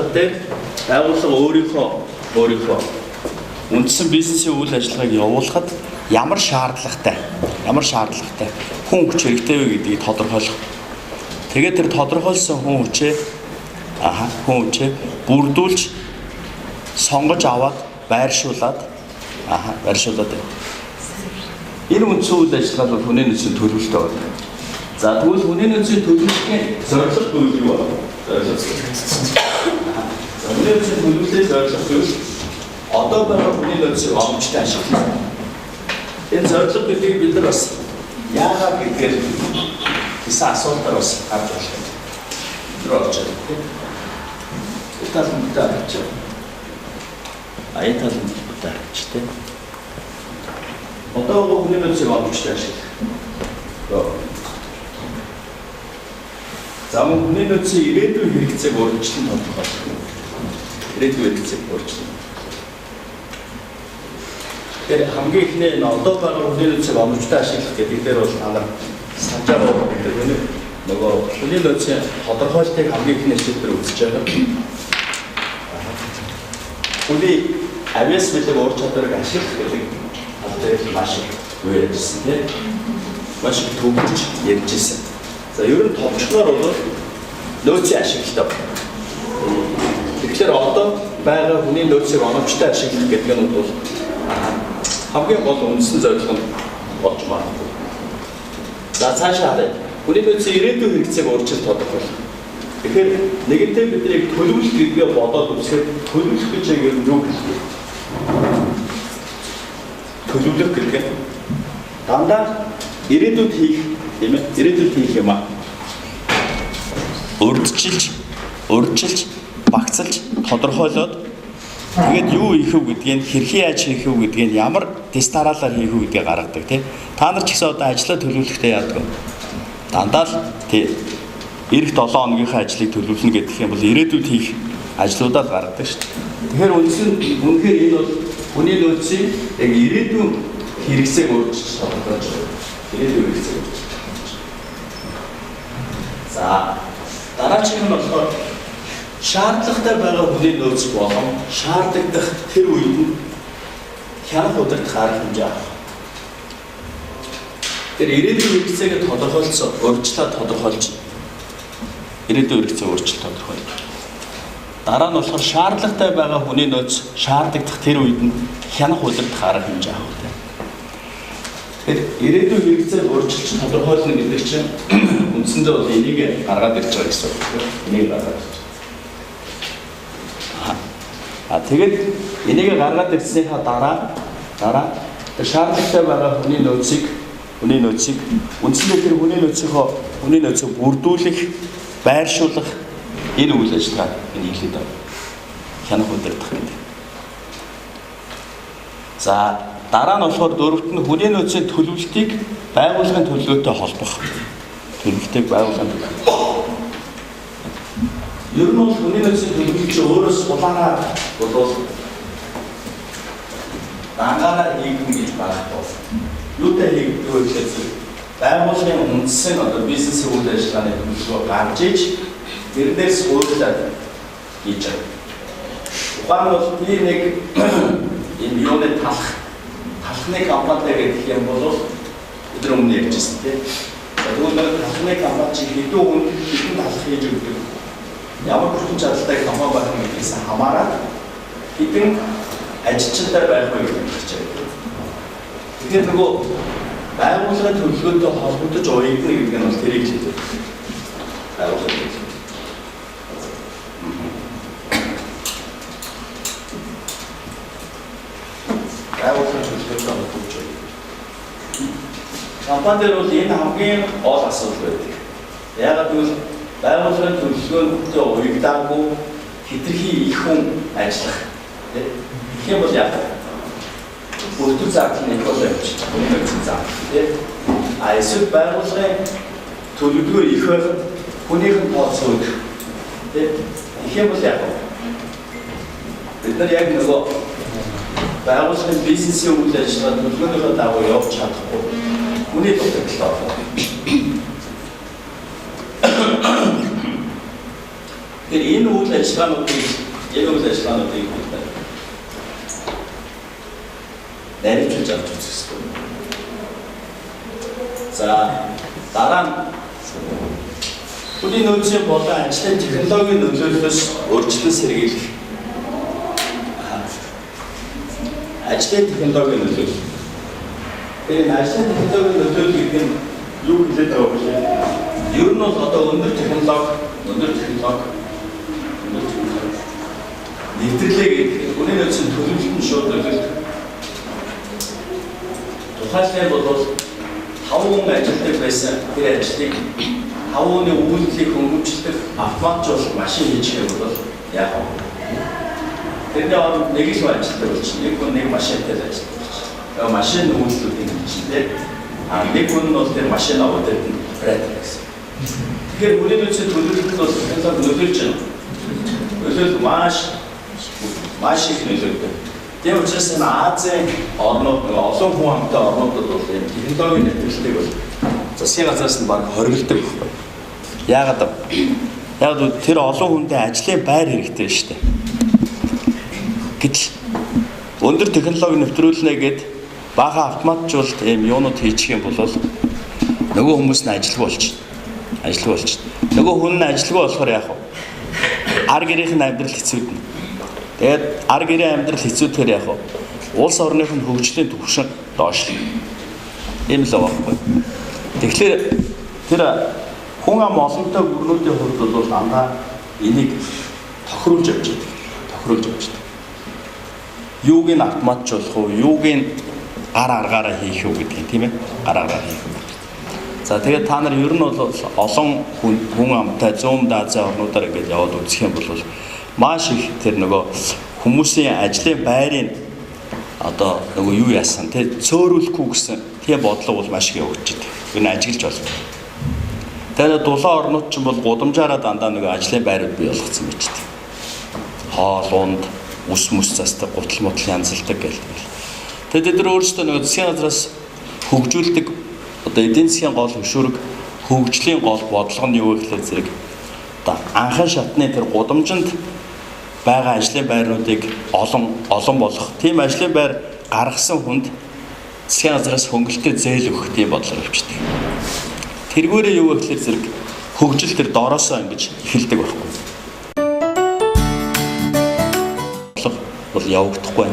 ажиллагаа дээр байгууллага өөрийнхөө үндсэн бизнесийн үйл ажиллагааг явуулахад ямар шаардлагатай хүн хүч хэрэгтэй вэ гэдгийг тодорхойлох. Тэгээд тэр тодорхойлсон хүн хүчээ бүрдүүлж сонгож аваад байршуулад энэ үндсэн үйл ажиллагаа бол хүний нөөцийн төлөвлөлттэй байна. За тэгвэл хүний нөөцийн төлөвлөлтийн зорилго юу вэ? Хүний нөөцийн төлөвлөлтийн зорилго зүйл одоо байгаа хүний нөөцийн онгоцтой ашиглах. Энэ зорилго гэдгийг бид нар бас яагаад гэдгээр гэсэн асуултаар бас харж байна. Тэр болж байна. Талбартай авч. Талбартай авч тийм. Одоо хүний нөөцийн онгоцтой ашиглах. За хүний нөөцийн ирээдүйн хэрэгцээг өөрчлөн тодорхойлох. Ирээдүйн хэрэгцээг өөрчлөн. Тэр хамгийн ихний одоо байгаа хүний нөөцийг оновчтой ашиглах гэдэг дээр бол та нар санаж байгаа гэдэг нь нөгөө хүний нөөцийн тодорхойлтыг хамгийн ихний шийдвэр үүсэж байгаа. Хүний авиас бэлэг ур чадварыг ашиглах гэдэг албад маш их үеэрсэн тийм маш их төвлөж ярьжсэн. За ер нь товчноор бол нөөцийн ашиглалт. Тэгэхээр одоо байгаа хүний нөөцийг оновчтой ашиглах гэдэг нь бол хамгийн гол үндсэн зорилго нь болж магадгүй. За цаашаа харъя. Хүний нөөцийн ирээдүйн хэрэгцээг өөрчлөлт тодорхойлох. Тэгэхээр нэгэнтээ бидний төлөвлөлт гэдгээ бодоод үзэхэд төлөвлөх гэж ер нь юу хэлэх вэ? Төлөвлөх гэдэг нь дандаа ирээдүйд хийх тийм ээ? Ирээдүйд хийх юм аа. Урьдчилж, багцлж, тодорхойлоод тэгээд юу хийх вэ гэдгийг хэрхэн яаж хийх вэ гэдгийг ямар дистараалаар хийх вэ гэдгийг гаргадаг тийм. Та нар ч гэсэн одоо ажлаа төлөвлөхдөө яадаг. Дандаа л тийм эх 7 хоногийнхаа ажлыг төлөвлөнө гэдэг юм бол ирээдүйд хийх ажлуудаа л гаргадаг шүү дээ. Тэгэхээр үнэхээр энэ бол хүний нөөцийн яг ирээдүйн хэрэгцээг өөрчилж тодорхойлж байгаа. Ирээдүйн хэрэгцээг. За дараачих нь болохоор шаардлагатай байгаа хүний нөөц болон шаардлагадах тэр үед нь хянах удирдах арга хэмжээ авах. Тэр ирээдүйн хэрэгцээг тодорхойлцсон, өөрчлөлт тодорхойлж ирээдүйн хэрэгцээ өөрчлөлт тодорхойлж. Дараа нь болохоор шаардлагатай байгаа хүний нөөц шаардлагадах тэр үед нь хянах удирдах арга хэмжээ авах. Тэр ирээдүйн хэрэгцээ өөрчлөлт тодорхойлно гэдэг чинь үндсэндээ бол энийг гаргаад ирж байгаа гэсэн үг. Энийг гаргаад ирж. Тэгээд энийг гаргаад ирснийхаа дараа тэр шаардлагатай байгаа хүний нөөцийг үндсэндээ тэр хүний нөөцийг бүрдүүлэх, байршуулах энэ үйл ажиллагаа энэ хэлээд байна. Хянах удирдах гэдэг. За дараа нь болохоор дөрөвт нь хүний нөөцийн төлөвлөлтийг байгууллагын төлөвлөлтөй холбох. Төлөвлөлтийг байгууллагын ер нь бол хүний нөөцийн төлөвлөлт чинь өөрөөс улаанаар болов дангаараа хийгдэн гэж байхгүй. Юутай хийгдэх вэ гэхээр байгууллагын үндсэн одоо бизнесийн үйл ажиллагааны төлөвлөгөө гарч иж тэрнээс өөрчлөлт хийж байгаа. Ухаан бол би нэг энэ юуны талхны компанитай гэх юм бол бид нар өмнө ярьжсэн тийм. Тэгвэл талхны компани чи хэдэн талх хийж өгдөг. Ямар хүчин чадалтай компани байх нь гэдгээс хамаарат хэдэн ажилчтай байх вэ гэж хэлж байна. Тэгэхээр нөгөө байгууллагын төлөвлөгөөтэй холбогдож уягдана гэдэг нь бол тэрийг хэлдэг. Байгууллагын төлөвлөгөөтэй холбогдож уягдана. Компанид бол энэ хамгийн гол асуудал байдаг. Яагаад гэвэл байгууллагын төлөвлөгөөтэй уягдаагүй хэтэрхий их хүн ажиллах. Тэгэх юм бол яах вэ? Бүртгэл зардал нь их бол явж байгаа. Тийм. Эсвэл байгууллагын төлөвлөгөө их байхад хүнийх нь тооцоо өгөх. Тийм. Тэгэх юм бол яах вэ? Бид нар яг нөгөө байгууллагын бизнесийн үйл ажиллагаа төлөвлөгөөнийхөө дагуу явж чадахгүй. Хүний дутагдлаа. Тэгэхээр энэ үйл ажиллагаануудыг найруулж авч үзэх хэрэгтэй. За дараа нь хүний нөөцийн болон ажлын технологийн нөлөөллөөс өөрчлөлт сэргийлэх. Ажлын технологийн нөлөөлөл. Тэгэхээр ажлын технологийн нөлөөлөл гэдэг нь юу хэлээд байгаа вэ? Ер нь бол одоо өндөр технологи нэвтрлээ гэдэг. Хүний нөөцийн төлөвлөлтөнд шууд нөлөөлдөг. Тухайлбал бол 5 хүн ажилладаг байсан тэр ажлыг 5 хүний үйлдэлийг хөнгөвчлөх автоматжуулах машин хийчихээ бол яах вэ? Тэрний оронд нэг л ажилтдаг болчихно. Нэг хүн нэг машинтай л ажилладаг болчихно. Машин үйлдэлүүдийн хийчихлээ. Нэг хүн нь бол тэр машинаа удаад нь оператор гэсэн. Тэгэхээр хүний нөөцийн төлөвлөлт бол технологи нөлөөлж байна. Нөлөөлөл маш их нөлөөлдөг. Тийм учраас энэ Азийн орнууд олон хүн амтай орнуудад бол энэ технологийн нэвтрэлтийг бол засгийн газраас нь баг хоригддаг байхгүй. Яагаад тэр олон хүндээ ажлын байр хэрэгтэй шүү дээ. Гэтэл өндөр технологи нэвтрүүлнэ гэд бага автоматжуулалт ийм юунууд хийчих юм бол нөгөө хүмүүс нь ажилгүй болчихно. Нөгөө хүн нь ажилгүй болохоор яах вэ? Ар гэрийнх нь амьдрал хэцүүднэ. Тэгээд ар гэрийн амьдрал хэцүүдэхээр яах вэ? Улс орных нь хөгжлийн түвшин доошлно. Ийм л байхгүй. Тэгэхээр тэр хүн ам олонтой гүрнүүдийн хувьд бол дандаа энийг тохируулж явж байдаг. Юуг нь автоматжуулах уу, юуг нь аргаараа хийх үү гэдгийг тийм ээ? Аргаараа хийх үү. За тэгээд та нар ер нь бол олон хүн амтай зүүн Азийн орнуудаар ингэж яваад үзэх юм бол маш их тэр нөгөө хүмүүсийн ажлын байрыг одоо нөгөө юу яасан тий цөөрүүлэхгүй гэсэн тийм бодлого бол маш их явагдаж байна. Энэ ажиглаж байна. Тэгээд дулаан орнууд ч бол гудамжаараа дандаа нөгөө ажлын байрууд бий болгоцсон байж тээ. Хоол унд ус засдаг гутал мутал янзалдаг гэл. Тэгээд тэр өөрсдөө нөгөө засгийн газраас хөгжүүлдэг одоо эдийн засгийн гол хөшүүрэг хөгжлийн гол бодлого нь юу гэхлээр зэрэг одоо анхан шатны тэр гудамжинд байгаа ажлын байрнуудыг олон болгох тийм ажлын байр гаргасан хүнд засгийн газраас хөнгөлөлтөд зээл өгөх тийм бодлого авчдаг. Тэргүүрээ юу гэхлээр зэрэг хөгжил тэр доороосоо ингэж эхэлдэг байхгүй. Бол явагдахгүй.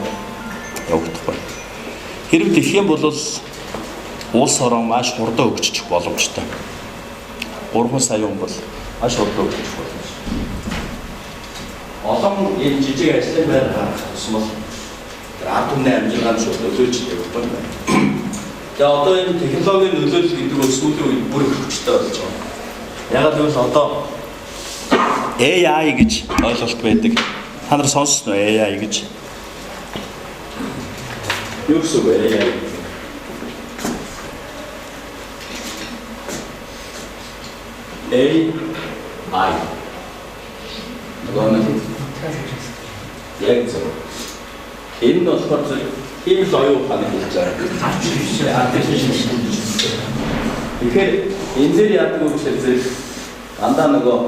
Хэрэг тэгэх юм бол улс орон маш хурдан хөгжих боломжтой. 3 сая хүн бол маш хурдан хөгжих боломжтой. Олон энэ жижиг ажлын байр гаргах тусмал ард түмний амжилтанд шууд нөлөөлж байгаа юм байна. Тэгээ одоо энэ технологийн нөлөөлөл гэдэг нь сүүлийн үед бүр хөгжтэй болж байгаа. Ягаад гэвэл одоо AI гэж ойлголт байдаг. Та нар сонссон уу AI гэж? Юу гэсэн үг AI? AI. Нөгөө яг зөв. Энэ нь болохоор ийм л оюун ухааны хэлж байгаа. Тэгэхээр энэ дээр яадаг вэ гэхээр дандаа нөгөө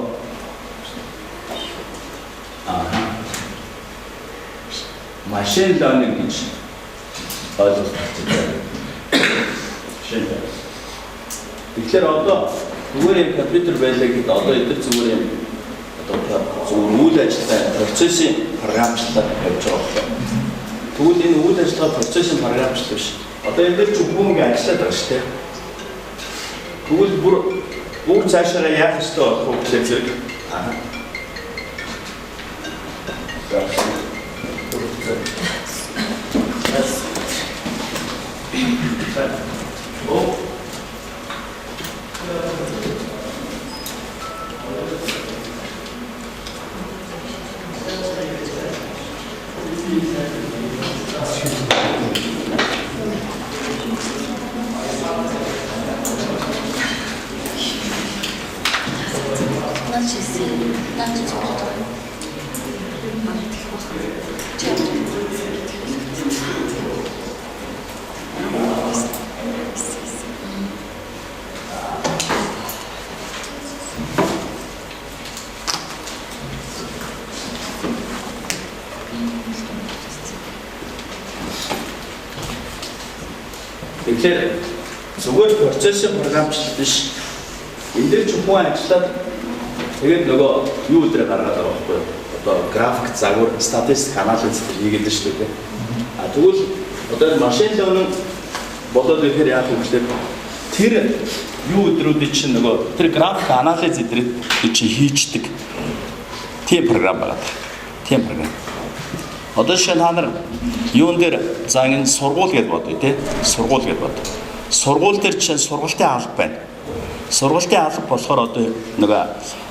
машин learning гэж ойлголт байна. Тэгэхээр одоо зүгээр юм компьютер байлаа гэхэд одоо эдгээр зүгээр юм зүгээр үйл ажиллагаа процессын програмчлалаар явж байгаа. Тэгвэл энэ үйл ажиллагаа процессын програмчлал биш. Одоо энэ дээр ч бүгд ажиллаад байгаа шүү дээ. Тэгвэл бүгд цаашаа яах ёстой болох вэ гэхээр зэрэг Тэгэхээр зүгээр процессын програмчлал биш. Энд дээр ч хүн ажиллаад тэгээд нөгөө юу өдрө гаргаад байгаа байхгүй юу? Одоо график загвар, статистик анализ хийгээд байна шүү дээ. А тэгвэл одоо машин learning болоод ихээр яах вэ гэхээр тэр юу өдрүүдийн чинь нөгөө тэр график анализ эдрийг чи хийчдэг тийм програм байгаа. Тийм програм. Одоо шинэ та нар юун дээр за ингэ сургууль гэж бодъё тий. Сургууль гэж бодъё. Сургууль дээр чинь сургалтын алба байна. Сургалтын алба болохоор одоо нөгөө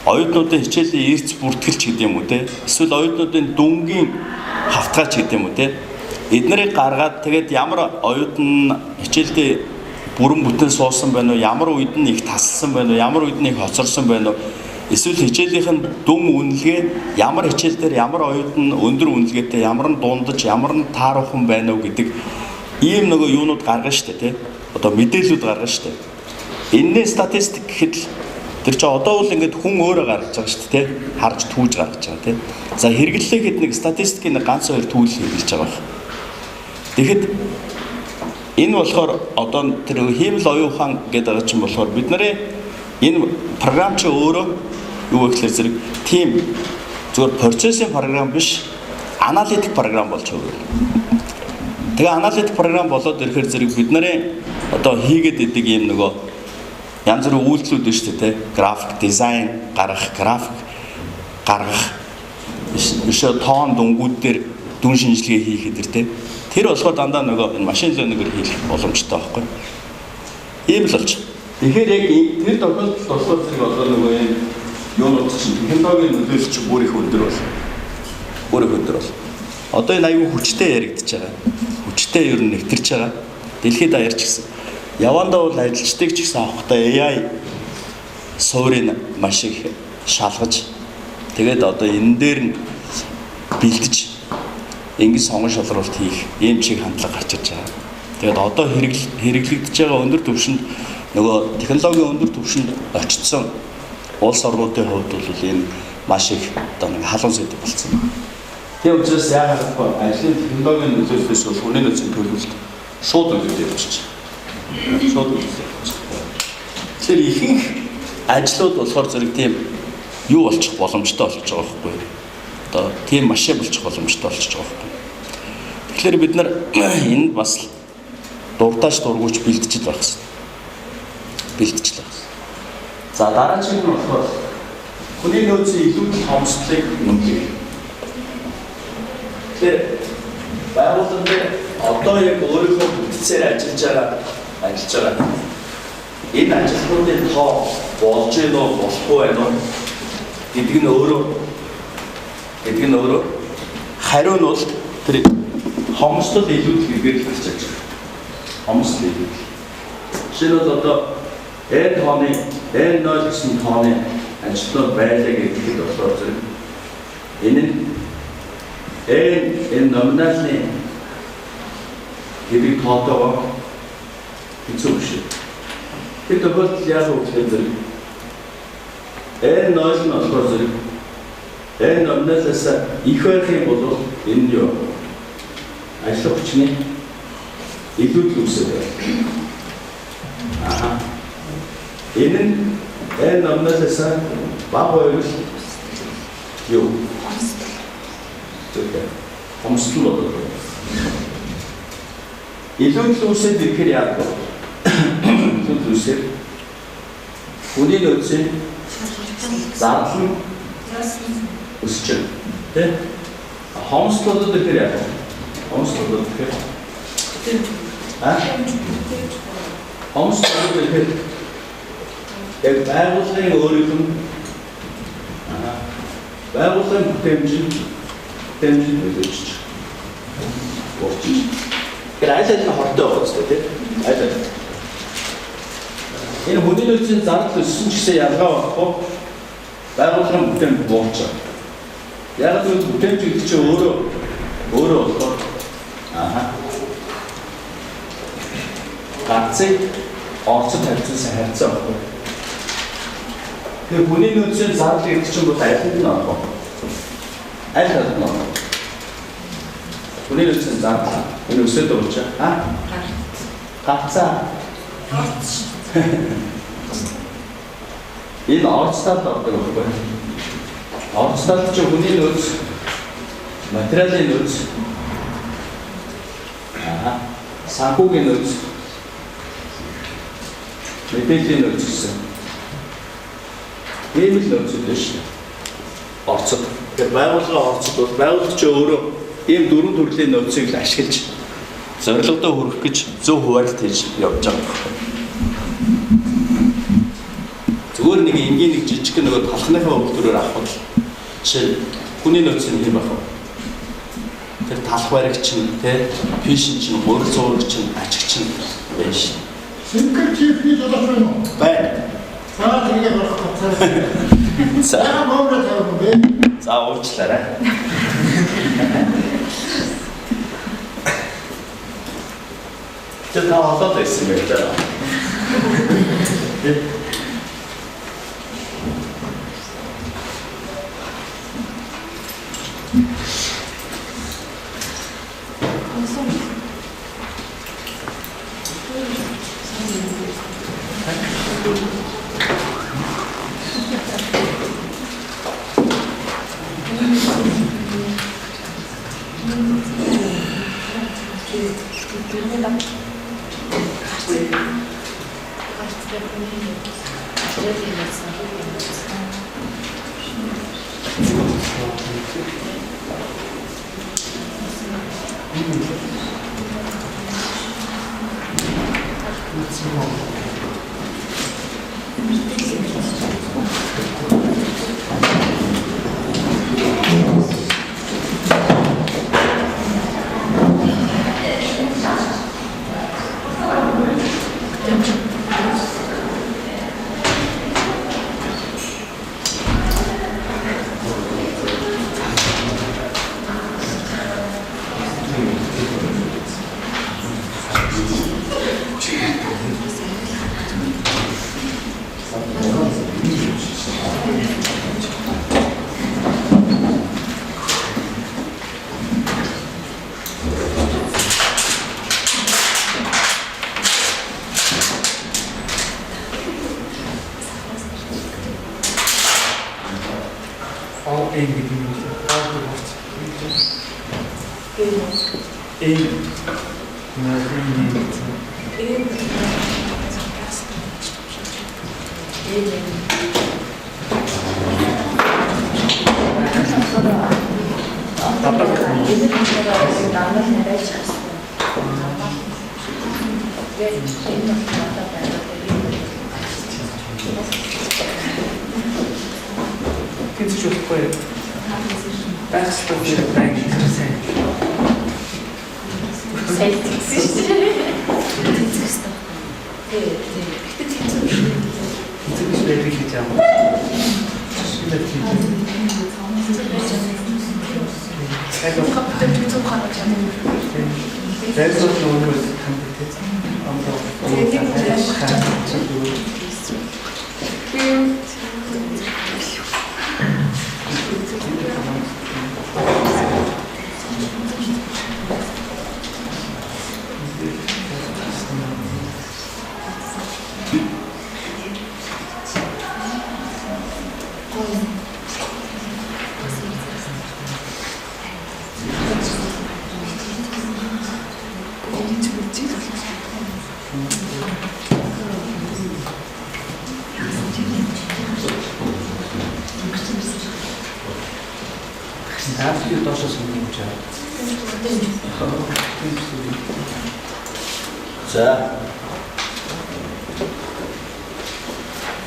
оюутнуудын хичээлийн эрц бүртгэлч гэдэг юм уу тий. Эсвэл оюутнуудын дүнгийн хавтгаач гэдэг юм уу тий. Эднэрийг гаргаад тэгээд ямар оюутан хичээлдээ бүрэн бүтэн суусан байна уу, ямар үед нь их тасалсан байна уу, ямар үед нь их хоцорсон байна уу, эсвэл хичээлийнх нь дүн үнэлгээ, ямар хичээл дээр ямар оюутан өндөр үнэлгээтэй, ямар нь дундаж, ямар нь тааруухан байна уу гэдэг ийм нөгөө юунууд гаргана шүү дээ, тий. Одоо мэдээллүүд гаргана шүү дээ. Энэний статистик гэхэд тэр чинь одоо бол ингээд хүн өөрөө гаргаж байгаа шүү дээ, тий. Харж түүж гаргаж байгаа, тий. За хэрэглэлээ хэд нэг статистикийн ганц хоёр түүл хэрэглэж байгаа. Тэгэхэд энэ болохоор одоо тэр хиймэл оюун ухаан гэдэг байгаа чинь болохоор бид нарын энэ програм чи өөрөө юу гэхээр зэрэг тийм зөвхөн процессын програм биш, аналитик програм болж байгаа. Тэгээ аналитик програм болоод ирэхээр зэрэг бид нарын одоо хийгээд идэг юм нөгөө янз бүрийн үйлдэлүүд байна шүү дээ, график дизайн гаргах, биш тоон дүнгууд дээр дүн шинжилгээ хийх гэдэг тийм. Тэр болохоор дандаа нөгөө машин learning-ээр хийх боломжтой байхгүй. Ийм л болж. Тэгэхээр яг тэр тохиолдолд болохоор зэрэг одоо нөгөө юм юунууд чинь технологийн нөлөөлөл чинь бүр их өндөр бол. Одоо энэ аюул хүчтэй яригдчихэж байгаа. Хүчтэй ер нь нэвтэрч байгаа. Дэлхийд даяар ч гэсэн. Явандаа бол ажилчдыг ч гэсэн авахтаа AI суурийг маш их шалгаж тэгээд одоо энэ дээр нь бэлдэж ингэ сонгон шалралт хийх ийм чиг хандлага гарч иж байгаа. Тэгээд одоо хэрэглэгдэж байгаа өндөр түвшинд нөгөө технологийн өндөр түвшинд очсон улс орнуудын хувьд бол энэ маш их одоо нэг халуун сэдв болсон байна. Тийм учраас яагаад гэвэл ажлын технологийн нөлөөллөөс бол хүний нөөцийн төлөвлөлт шууд нөлөөлж явж байна. Тэгэхээр ихэнх ажлууд болохоор зэрэг тийм юу болчих боломжтой болчих байгаа байхгүй юу? Одоо тийм машин болчих боломжтой болчих байгаа байхгүй. Тэгэхээр бид нар энд бас дуртааш дургуйч бэлтжил байх хэрэгтэй. За дараагийн нь болохоор хүний нөөцийн илүү томсдлыг нэмэх. Тэгэхээр байгууллагын дээр одоо яг өөрийнхөө бүтцээр ажиллаж байгаа энэ ажилтнуудын тоо болж гэнэ үү, болохгүй байна уу гэдэг нь өөрөө хариу нь бол тэр хомсдол илүүдэлгээр л гарч ирж байгаа. Хомсдол илүүдэл. Жишээлбэл одоо N0 тооны ажилтнууд байлаа гэдэгт болохоор зэрэг энэ нь энэ номиналны хэрэг тоотойгоо хэцүү биш. Тэр тохиолдолд яг үгээр зэрэг N0 нь болохоор зэрэг энэ номиналаас их байх юм бол энэ нь юу? Ажлын хүчний илүүдэл үүсэж байна. Энэ нь энэ номиналаас бага байвал юу? Хомсдол болоод байна. Илүүдэл үүсээд ирэхээр яах вэ? Илүүдэл үүсээд хүний нөөцийн зардал өсөж байна. Тэ? Хомсдлууд ирэхээр яах вэ? Хомсдлууд ирэхээр хомсдлууд ирэхээр яг байгууллагын өөрийнх нь байгууллагын бүтэмжийг нөлөөлж байна. Тэр аль аль нь хортой байгаа ч тийм аль аль. Энэ хүний нөөцийн зардал өссөн ч гэсэн ялгаа байхгүй байгууллагын бүтээмж бууж байгаа. Яг л бүтээмж гэдэг чинь өөрөө болохоор гацыг орцод тавьчихсан харьцаа байхгүй. Тэр хүний нөөцийн зардал гэдэг чинь бол аль нь байна? Аль талд нь байна? Хүний нөөцийн зардал энэ өсөд болж байгаа. Гацаа. Энэ орцтаад ордог байхгүй. Орцтаад ч хүний нөөц, материалын нөөц, санхүүгийн нөөц, мэдээллийн нөөц гэсэн. Ийм л нөөцүүд биш. Орцод. Тэгэхээр байгууллагын орцод бол байгууллагч өөрөө ийм дөрвөн төрлийн нөөцийг л ашиглаж зорилгодоо хүрэх гэж зөв хуваалт хийж явж байгаа. Зүгээр нэг энгийн нэг жижиг нөгөө талхныхаа үйлдвэрээр авах бол жишээ хүний нөөц нь юм байна. Тэр талх баригч нь те фишн чинь мөрөл зурагч нь ачигч нь байна ш. Синкер чип хийж болох юм уу? Байна. За тэгээ болох цаа. За моороо тавих бэ? За уучлаарай. Тэ та одоо байсан байх таа.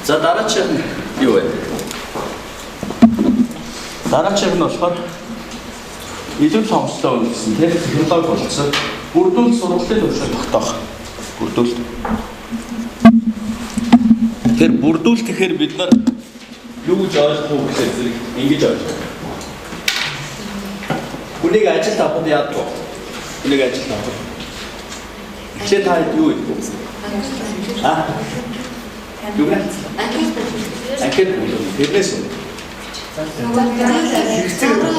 За дараачих нь юу вэ? Дараачих нь болохоор илүү томслоо гэсэн тийм технологи болсон. Бүрдүүлэлт сургалтын төвшин тогтоох. Бүрдүүлэлт. Тэгэхээр бүрдүүлэлт гэхээр бид нар юу гэж ойлгох вэ гэхээр зэрэг ингэж ойлгох. Хүнийг ажил авахд яадаг вэ? Хүнийг ажил авах. Эхлээд та юу хийх вэ? Юу вэ? Анкет бүлэг. Тэрнээс үү?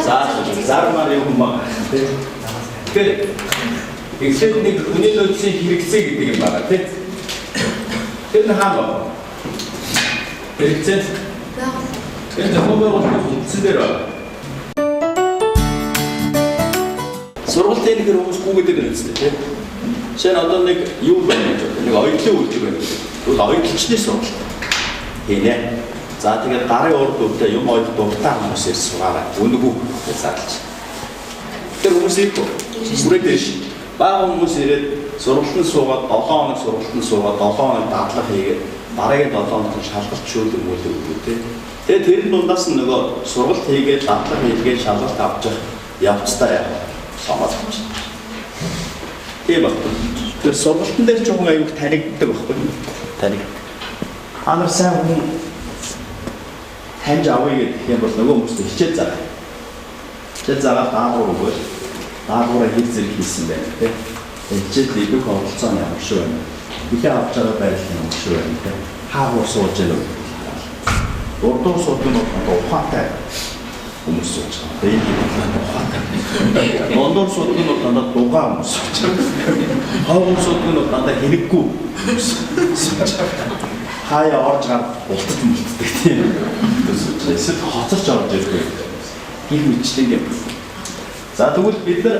За зармаар юм байна. Тэгэхээр Эхлээд нэг хүний нөөцийн хэрэгцээ гэдэг юм байна тийм. Тэр нь хаана байна? Хэрэгцээ. Тэр зөвхөн хэрэгцээ дээр байна. Сургалтын нэг хүмүүс гүгээд байгаа юм тийм. Жишээ нь одоо нэг юу байна гэж нэг оёдлын үйлдэл байна. Тэгвэл оёдлчны сургалт. Хийнэ. За тэгээд гарын урд өвдөө юм оёд дуртай хүмүүс ирж сураарай. Үнгүү гэж заалж. Тэр хүмүүс ирдэг. Бүрээд дэш. Бага хүмүүс ирээд сургалтанд суугаад 7 хоног сургалтанд суугаад 7 хоног дадлага хийгээд дараагийн 7 хоног шалгалт шүүлэн мөлөө өгдөө тийм. Тэгээд тэрэн дундаас нь нөгөө сургалт хийгээд дадлага хийгээд шалгалт авч явцтай яа. Самаас авч. Тийм баг. Тэр сургалтын дээр ч хүн аюух танигддаг байхгүй. Таnig. Анар сайн хүн таньж авъя гэх юм бол нөгөө хүмүүст хичээл заагаа. Хичээл заагаад даалгавар өгөөл. Даалгавраа хэл зэрэг хийсэн байна тийм. Хичээл идэх оролцоо ямар шүү байна. Бүхий авч байгаа байрал нь ямар шүү байна тийм. Хаагур сууж яа вэ? Урдуур суудаг нь ухаантай хүмүүс сууж байгаа. Тэгээд ухаантай. Дондор суудаг нь дандаа дугаа хүмүүс сууж байгаа. Хаагур суудаг нь дандаа хэрэггүй хүмүүс сууж байгаа. Хаяа орж гар ултаж мөлтдөг тийм. Эсвэл хоцорч орж ирдэг. Гэр мэтлэг юм. За тэгвэл бид нар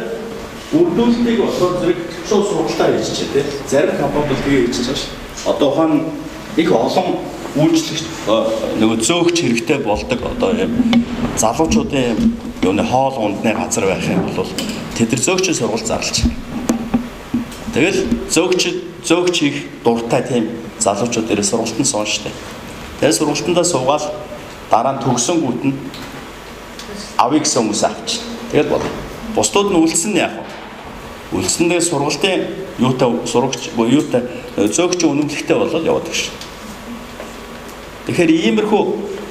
үрдүүлэлтийг болохоор зэрэг шууд сургалтаар хийчихээ тийм. Зарим компаниуд хийчихэж байгаа ш. Одоо ухаан их олон үйлчлэгч нөгөө зөөгч хэрэгтэй болдог одоо юм залуучуудын юуны хоол ундны газар байх юм бол тэд нар зөөгчийн сургалт зарлж байна. Тэгэл зөөгч их дуртай тийм залуучууд дээрээ сургалтанд суун штэ. Тэгээ сургалтандаа суугаад дараа нь төгсөнгүүт нь авъя гэсэн хүмүүс авч. Тэгэл бол. Бусдууд нь үлдсэн нь яах вэ? Үлдсэндээ сургалтын юутай сурагч юутай зөөгчийн үнэмлэхтэй болол яваад гэж. Тэгэхээр иймэрхүү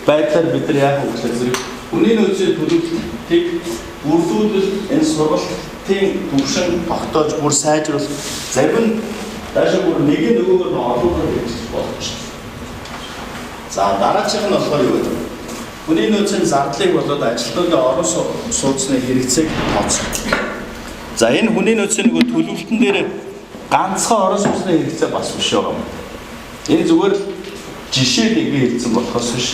байдлаар бид нар яах вэ гэхээр зэрэг үнийн нөөцийн төлөвлөлтийг бүрдүүлэл энэ сургалтын төвшин тогтоож бүр сайжруулах зарим нь даашаа бүр нэг нөгөөгөр нь олуулах гэж болох шүү. За дараачих нь болохоор юу вэ? Хүний нөөцийн зардлыг болоод ажилтнуудын орон сууцны хэрэгцээг тооцох. За энэ хүний нөөцийн нөгөө төлөвлөлтөн дээр ганцхан орон сууцны хэрэгцээ бас биш байгаа юм. Энэ зүгээр л жишээ нэгээ хэлсэн болохоос биш.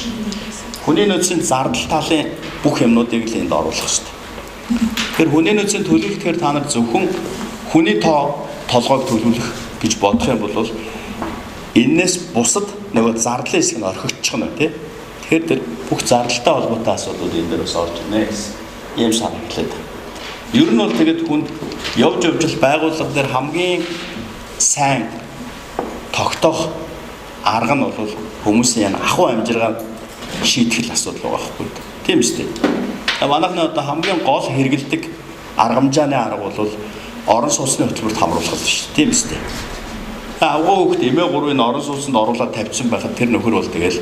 Хүний нөөцийн зардал талын бүх юмнуудыг л энд оруулах хэрэгтэй. Тэгэхээр хүний нөөцийн төлөвлөлтөөр та нар зөвхөн хүний толгойг төлөвлөх гэж бодох юм бол энэс бусад нөгөө зардлын хэсэг нь орхигдчих нь тийм. Тэгэхээр тэр бүх зардалтай холбоотой асуудлууд энэ дээр бас орж ирнэ гэсэн ийм санагдлаа. Ер нь бол тэгээд хүнд явж л байгууллага дээр хамгийн сайн тогтоох арга нь бол хүмүүсийн ахуй амжиргаа шийдэх асуудал байгаа байхгүй. Тийм үстэй. Манайхны одоо хамгийн гол хэрэгэлдэг аргамжааны арга бол орон сууцны хөтөлбөрт хамруулах шүү. Тийм үстэй. Агуу хөхт эмээ 3-ын орон сууцанд оруулаад тавьсан байхад тэр нөхөр бол тэгэл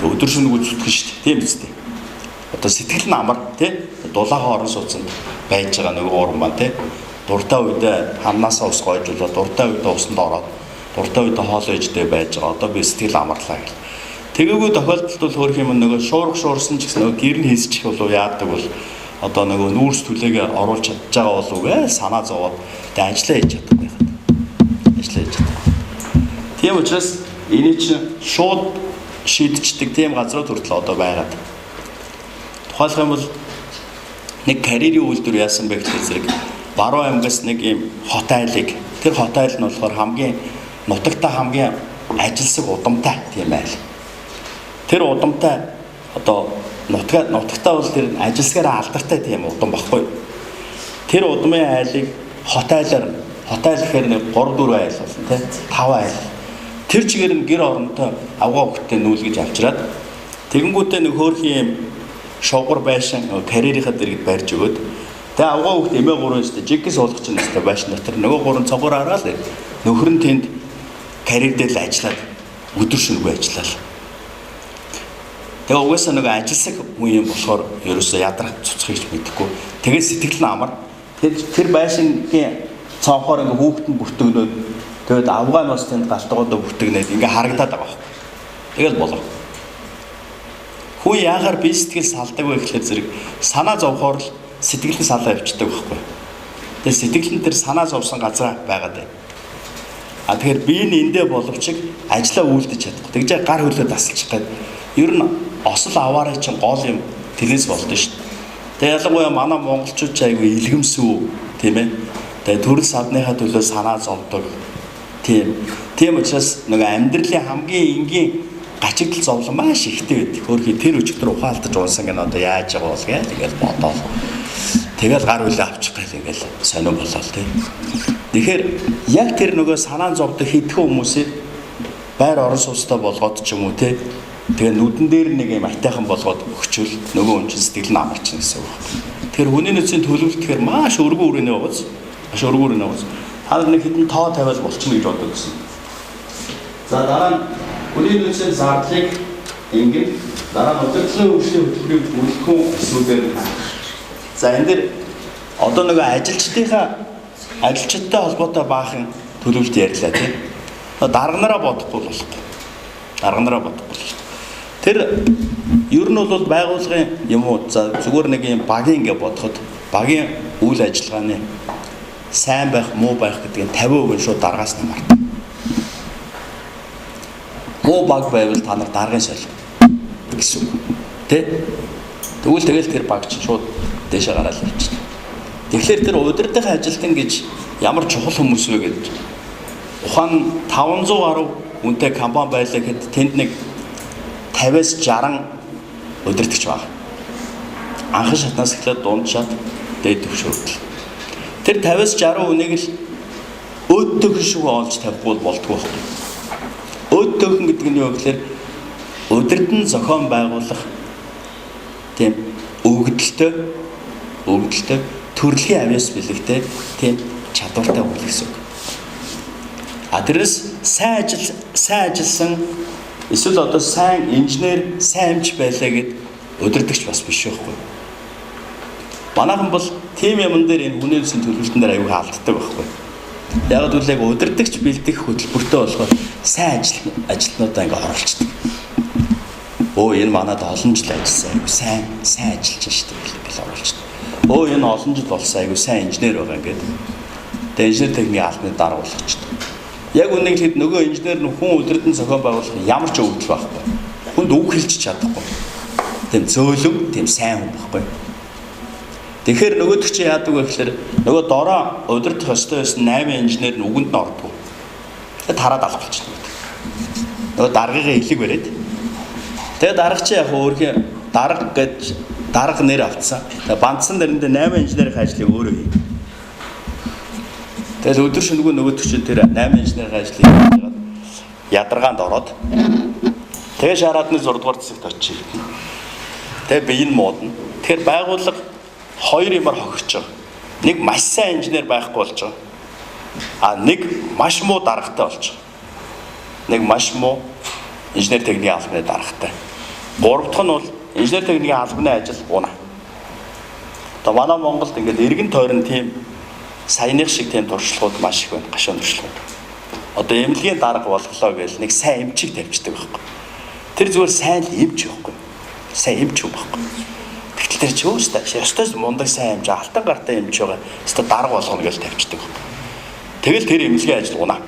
өдөр шөнөгүй зүтгэн шүү дээ. Тийм үстэй. Одоо сэтгэл нь амар тий. Дулаахан орон сууцанд байж байгаа нөгөө уран ба тий. Дуртай үедээ хамнаасаа ус гойжуулаад дуртай үедээ усанд ороод дуртай үедээ хоол ээжтэй байж байгаа. Одоо би сэтгэл амарлаа гэл. Тэгээгүү тохиолдолд бол хөрх юм нөгөө шуурсан ч гэсэн нөгөө гэр нь хийсчих болов яадаг бол одоо нөгөө нүүрс түлээгээ оруулж чадж байгаа болов гэ санаа зовоод тэгээ ажиллаа хийж чаддаг байхад. Ажиллаа хийж чаддаг. Тийм учраас энийг чинь шууд шийдчихдэг тийм газрууд хүртэл одоо байгаад. Тухайлх юм бол нэг карьерийн үйлдвэр яасан бэ гэхээр зэрэг Баруун аймгаас нэг юм хот айлыг тэр хот айл нь болохоор хамгийн нутагтаа хамгийн ажилсаг удамтай тийм айл. Тэр удамтай одоо нутагтаа бол тэр ажилсгаараа алдартай тийм удам баггүй. Тэр удмын айлыг хот айл гэхээр нэг 3-4 айл болсон тийм 5 айл. Тэр чигээр нь гэр оронтой авгаа хөлтөд нүүлгэж авчираад тэгэнгүүтээ нэг хөөрхийн юм шугар байшин карьерийнхаа дэргэд барьж өгөөд тэгээ авгаа хөлт эмээ 3-өөс жиггис уулгач нь өстэй байшин дотор нөгөө 3 цогоор хараад нөхөр нь тэнд карьер дээр л ажиллаад өдөр шөнөгүй ажиллаа. Тэгээ угаасаа нөгөө ажилсаг хүн юм болохоор ерөөсөө ядрах цуцхыг мэдэхгүй. Тэгээд сэтгэл нь амар. Тэр байшингийн цонхоор ингээ хүүхэд нь бүртгөнөөд тэгээд авгаанаас тэнд галтгоодоо бүртгэнээд ингээ харагдаад байгаа байхгүй. Тэгэл болов. Хүү яагаар би сэтгэл салдаг вэ гэхлээр зэрэг санаа зовхоор л сэтгэлээ салаа явчихдаг байхгүй. Тэгээ сэтгэлэн тэр санаа зовсон газар байгаад байна. А тэгэхээр биений эндээ боловч ажлаа үйлдэж чадахгүй. Тэгж гар хөлөө тасалчих гээд ер нь осол аваарай чинь гол юм тэрнээс болдоо шүү дээ. Тэгээ ялангуяа манай монголчууд ч айгүй илгэмсүү тийм ээ. Тэгээ төрөл садныхаа төлөө санаа зовдөг. Тийм учраас нөгөө амьдралын хамгийн энгийн гачигдал зовлон маш ихтэй байдаг. Хөрхий тэр өчигдөр ухаалтаж унсан гэнэ одоо яаж байгаа бол гээл тэгэл бодоол. Тэгэл гар хөлөө авчих гэл ингээл сонио болоо тийм. Тэгэхээр яг тэр нөгөө санаа зовдөг хитгэн хүмүүсийг байр орон сууцтай болгоод ч юм уу те. Тэгээ нүдэн дээр нэг юм айтайхан болгоод өгчвөл нөгөө хүн чинь сэтгэл нь амарчин гэсэн үг. Тэгэхээр хүний нөөцийн төлөвлөлт тэгэхээр маш өргөн үрэнэ байгааз. Маш өргөн үрэнэ байгааз. Та нар нэг хэдэн тоо тавиал болчихно гэж боддог гэсэн. За дараа нь хүний нөөцийн зардлыг ингээд дараа нь удирдлагын хөгжлийн хөтөлбөрийг бүрдэх асуудлаар хаах. За энэ дэр одоо нөгөө ажилчдтай холбоотой баахан төлөвлөлт ярьлаа тийм. Дарганараа бодохгүй болохгүй. Дарганараа бодохгүй. Тэр ер нь бол байгууллагын юм уу за зүгээр нэг юм багийн гэж бодоход багийн үйл ажиллагааны сайн байх, муу байх гэдэг нь 50% шууд даргаас намардаг. Муу баг байвал та нар даргын солих гэсэн үг. Тэгвэл тэгэл тэр баг чинь шууд дэшээ гараад явчихна. Тэгэхээр тэр удирдах ажилтан гэж ямар чухал хүмүүс вэ гэдэг. Ухаан 500 гаруй үнэтэй компани байлаа гэхэд тэнд нэг 50-аас 60 удирдагч байна. Анхан шатнаас эхлээд дунд шат дээд төвшөрөл. Тэр 50-аас 60 хүнийг л өөдөө хөшөө олж тавьхгүй болдгоо байхгүй. Өөдөө хүн гэдэг нь юу гэхээр удирдан зохион байгуулах тийм өгдөлтөй төрөлхийн авьяас бэлэгтэй тийм чадвартай хүн гэсэн үг. Тэрнээс сайн ажилласан эсвэл одоо сайн инженер, сайн амч байлаа гэд удирдахч бас биш байхгүй. Манайхан бол тийм юм дээр энэ хүний нөөцийн төлөвлөлтөн дээр аюул алддаг байхгүй. Яг л яг удирдахч бэлдэх хөтөлбөртэй болохоор сайн ажилтнуудаа ингээ оруулцдаг. Энэ манад олон жил ажилласан аюул сайн ажиллаж штеп гэж оруулцдаг. Энэ олон жил болсон аюул сайн инженер байгаа ингээд. Тэгээ инженер техникийн албаны дараа болгочтой. Яг үннийг хэд нөгөө инженер нь хүн удирдан зохион байгуулах ямар ч өвдөл байхгүй. Хүнд үг хэлж чадахгүй. Тийм зөөлөв, тийм сайн хүн байхгүй. Тэгэхээр нөгөөдөг чи яадаг вэ гэхээр нөгөө дороо удирдах ёстой байсан 8 инженер нь үгэнд нь ордог. Тэгээд тараад алах болчихно. Нөгөө даргын хэлэг бариад. Тэгээд дарга чи яг өөрхий дарга гэж дарга нэр авцсан. Тэгээд бандсан дэрнээ 8 инженерийн ажлыг өөрөө хий. Тэгэл өдөр шөнөгүй нөгөөдөг чинь тэр 8 инженерийн ажлыг хийгээд ядаргаанд ороод тэгээ шараадны 6 дугаар хэсэгт очиж ирнэ. Тэгээ бие нь муудна. Тэгэхээр байгууллага хоёр юмар хохирч байгаа. Нэг маш сайн инженер байхгүй болж байгаа. Нэг маш муу даргатай болж байгаа. Нэг маш муу инженер техникийн албаны даргатай. Гурав дахь нь бол инженер техникийн албаны ажил унаа. Одоо манай Монголд ингээд эргэн тойрон тийм саяных шиг тийм туршлагууд маш их байна. Гашуун туршлагууд. Одоо эмнэлгийн дарга болголоо гэж нэг сайн эмчийг тавьчихдаг байхгүй. Тэр зүгээр сайн эмч байхгүй. Сайн эмч байхгүй. Тэгтэл тэр ч өстой мундаг сайн эмч, алтан гартай эмч байгаа. Өстой дарга болгоно гэж тавьчихдаг байхгүй. Тэгэл тэр эмнэлгийн ажил унаа.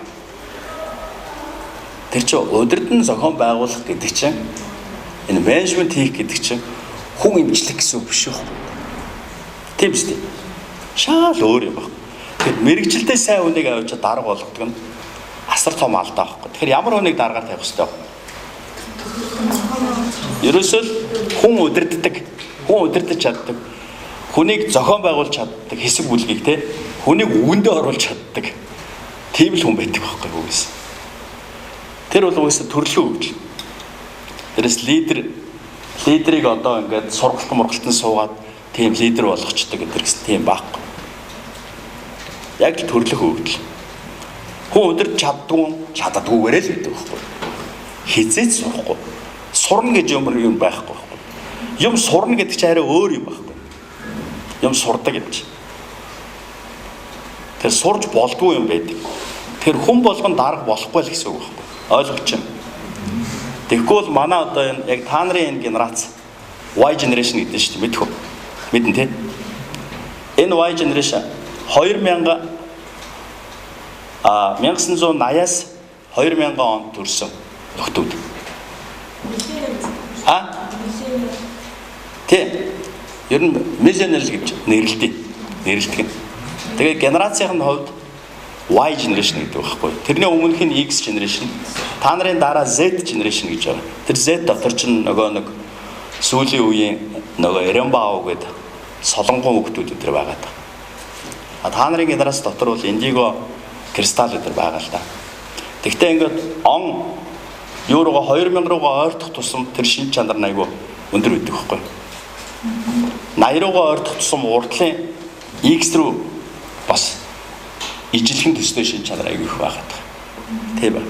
Тэр чи удирдан зохион байгуулах гэдэг чинь энэ менежмент хийх гэдэг чинь хүн эмчлэх гэсэн үг биш үү? Тийм үстэй. Шал өөр юм байна. Тэгэхээр мэрэгчлээ сайн хүнийг авч дарга болгодог нь асар том алдаа байхгүй. Тэгэхээр ямар хүнийг даргаар тавих хэрэгтэй вэ? Ерөөсөө хүн удирдах чаддаг. Хүнийг зохион байгуулж чаддаг хэсэг бүлгийг те хүнийг үгэндээ оруулж чаддаг. Тийм л хүн байдаг байхгүй үгүйс. Тэр бол үгүйс төрөлхөө хөгжил. Тэрээс лидерийг одоо ингээд сургалт суугаад тийм лидер болгочдөг гэдэг гэсэн тийм байхгүй. Яг л төрлөх хөгжил. Хүн удирдах чаддаггүйгээрээ л гэдэг байхгүй. Хизээч сурахгүй. Сурна гэж юм байхгүй байхгүй. Юм сурна гэдэг чинь арай өөр юм байхгүй. Юм сурдаг гэдэг чинь. Тэр сурж болдгүй юм байдаг. Тэр хүн болгон дарга болохгүй л гэсэн үг байхгүй. Ойлгож байна. Тэгэхгүй бол манай одоо энэ яг та нарын энэ генерац Y generation гэдэг шүү дээ мэдэх үү? Мэдэн тий. Энэ Y generation 1980-аас 2000 онд төрсэн нөхдүүд. Тэ. Ер нь millennial гэж нэрлэдэг. Тэгээд генерацийн хувьд Y generation гэдэг байхгүй. Тэрний өмнөх нь X generation, та нарын дараа Z generation гэж байна. Тэр Z дотор ч нөгөө нэг сүүлийн үеийн нөгөө Эрембао гэдэг солонгон хүүхдүүд өдр байгаа даа. Та нарын генерац дотор бол индиго кристалл өдр байгаа л да. Тэгвэл ингээд он еврого 2000 руугаа ойртох тусам тэр шин чанар айгүй өндөр үүдэг байхгүй. 80 руугаа ойртох тусам урдлын X руу бас ижилхэн төстэй шин чанар айгүй их байгаа даа. Тийм ба.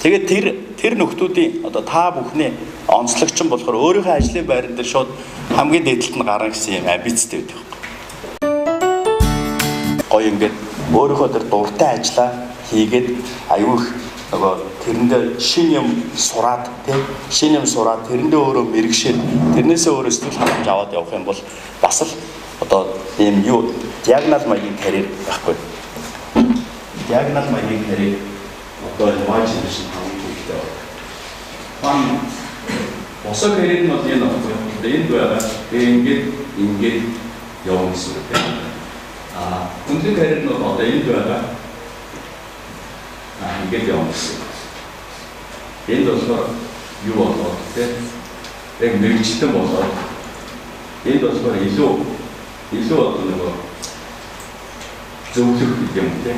Тэгээд тэр нөхдүүдийн одоо та бүхний онцлогч нь болохоор өөрийнхөө ажлын байран дээр шууд хамгийн дээдлэлт нь гарна гэсэн юм амбицтай байдаг. Гоё ингээд өөрийнхөө тэр дуртай ажлаа хийгээд аюу их нөгөө тэрэндээ шин юм сураад тэрэндээ өөрөө мэрэгшээд тэрнээсээ өөрөө сэтгэл ханамж аваад явах юм бол бас л одоо ийм юу диагнал маягийн карьер байхгүй. Диагнал маягийн карьер одоо вайж гэсэн хамгийн ихтэй байна. Босоо карьер нь бол энэ баггүй. Энд байгаа. Ингээд явна гэсэн үг. Өндөр карьер нь бол одоо энд байгаа. Ингээд явна гэсэн. Энд болохоор юу болоод те яг мэрэгчлэн болоод энд болохоор илүү одоо нөгөө зөвлөх гэдэг юм те.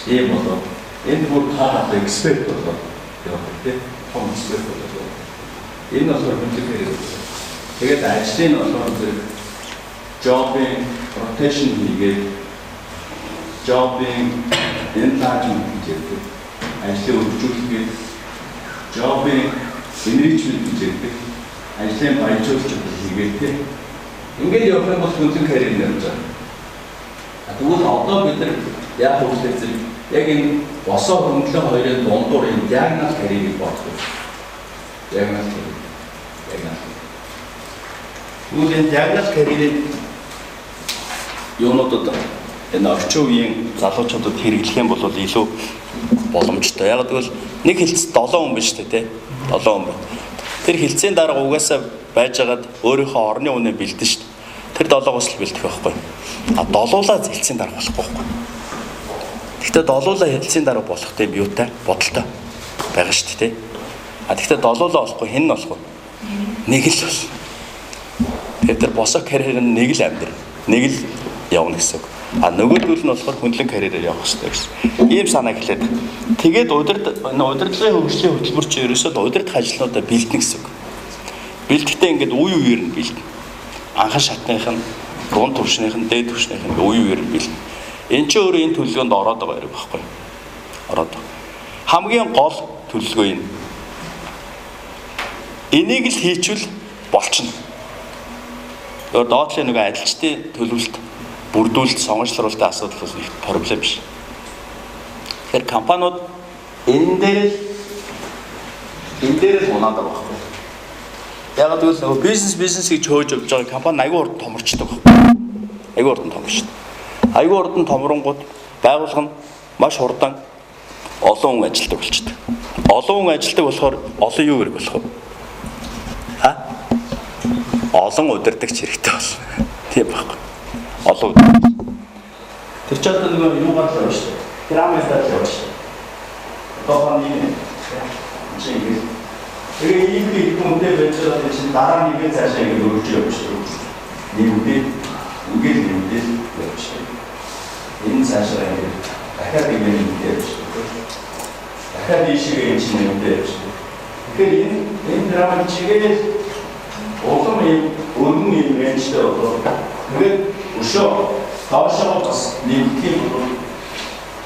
Ийм болоод энэ бүр таагаад эксперт болоод явдаг те. Том эксперт болоод. Энэ болохоор өндөр карьер. Тэгээд ажлын болохоор зэрэг job-ing rotation хийгээд job-ing enlargement хийдэг. Ажлыг өргөжүүлэх, job-ing enrichment хийдэг. Ажлын баяжуулалт хийгээд ингээд явах юм бол өндөр карьер нэрж байгаа. Тэгвэл одоо бид нар яг хөвчлээ зэрэг яг энэ босоо хөндлөн хоёрын дундуур энэ диагнал карьерийг боддог. Диагнал. Тэгвэл энэ диагнал карьерийн юунуудад энэ орчин үеийн залуучуудад хэрэглэх юм бол илүү боломжтой. Яг гэвэл нэг хилцэд 7 хүн биш үү те? 7 хүн байна. Тэр хилцээний дараа угаасаа байжгаад өөрийнхөө орны үнэ бэлдэн шүү дээ. Тэр 7-оос л бэлдэх байхгүй. Долуулаа хилцээний дараа болохгүй байхгүй. Гэхдээ долуулаа хилцээний дараа болохтой юм юутай? Бодолтой байгаа шүү дээ те. Гэхдээ долуулаа болохгүй хэн нь болох вэ? Нэг л бол. Тэгэхээр тэр босоо карьер нь нэг л амьдрал. Нэг л явна гэсэн үг. Нөгөөдгөл нь болохоор хөндлөн карьерээр явах хэрэгтэй гэсэн. Ийм санаа гэлээд. Тэгээд удирдлагын хөгжлийн хөтөлбөр чинь ерөөсөө удирдах ажлуудаа бэлдэнэ гэсэн үг. Бэлдэхдээ ингээд үе үеэр нь бэлдэнэ. Анхан шатных нь, дунд түвшнийх нь, дээд түвшнийх нь үе үеэр нь бэлдэнэ. Энд чинь өөрөө энэ төлөвлөгөөнд ороод байгаа юм байхгүй. Ороод. Хамгийн гол төлөвлөгөө энэ. Энийг л хийчихвэл болчихно. өөр доотлын нэг ажилчдын төлөвлөлт бүрдүүлэлт сонгогчлуулалтын асуудал бол их проблем биш. Тэгэхээр компаниуд энэ дээр л унаад байгаа байхгүй. Яг гэвэл нөгөө бизнес гэж хөөж явж байгаа компани аягүй урд томорчдөг. Аягүй урд томорчдөг. Аягүй урд томронгууд байгууллага нь маш хурдан олон хүн ажилтдаг болчихдог. Олон хүн ажилтдаг болохоор олон юу хэрэг болох вэ? Олон удирдагч хэрэгтэй болно. Тийм байхгүй. Олон удирдагч. Тэр ч одоо нөгөө юугаар л явна шүү дээ. Граммаар л явна шүү дээ. Одоо нэг чинь тэгээ ийм хүнтэй байж байгаа чинь дараа нэг цаашаа ингэ өргөж явна шүү дээ. Нэг үдээ ингээд явна шүү дээ. Энэ цаашаа ингэ дахиад ингэ явна шүү дээ. Дахиад ийшээ юм чинь явна шүү дээ. Тэгэхээр энэ драма чигээр улам ийм өргөн ийм рейнжтэй болоо. Тэгээд өшөө таашаа бас нэгтгэх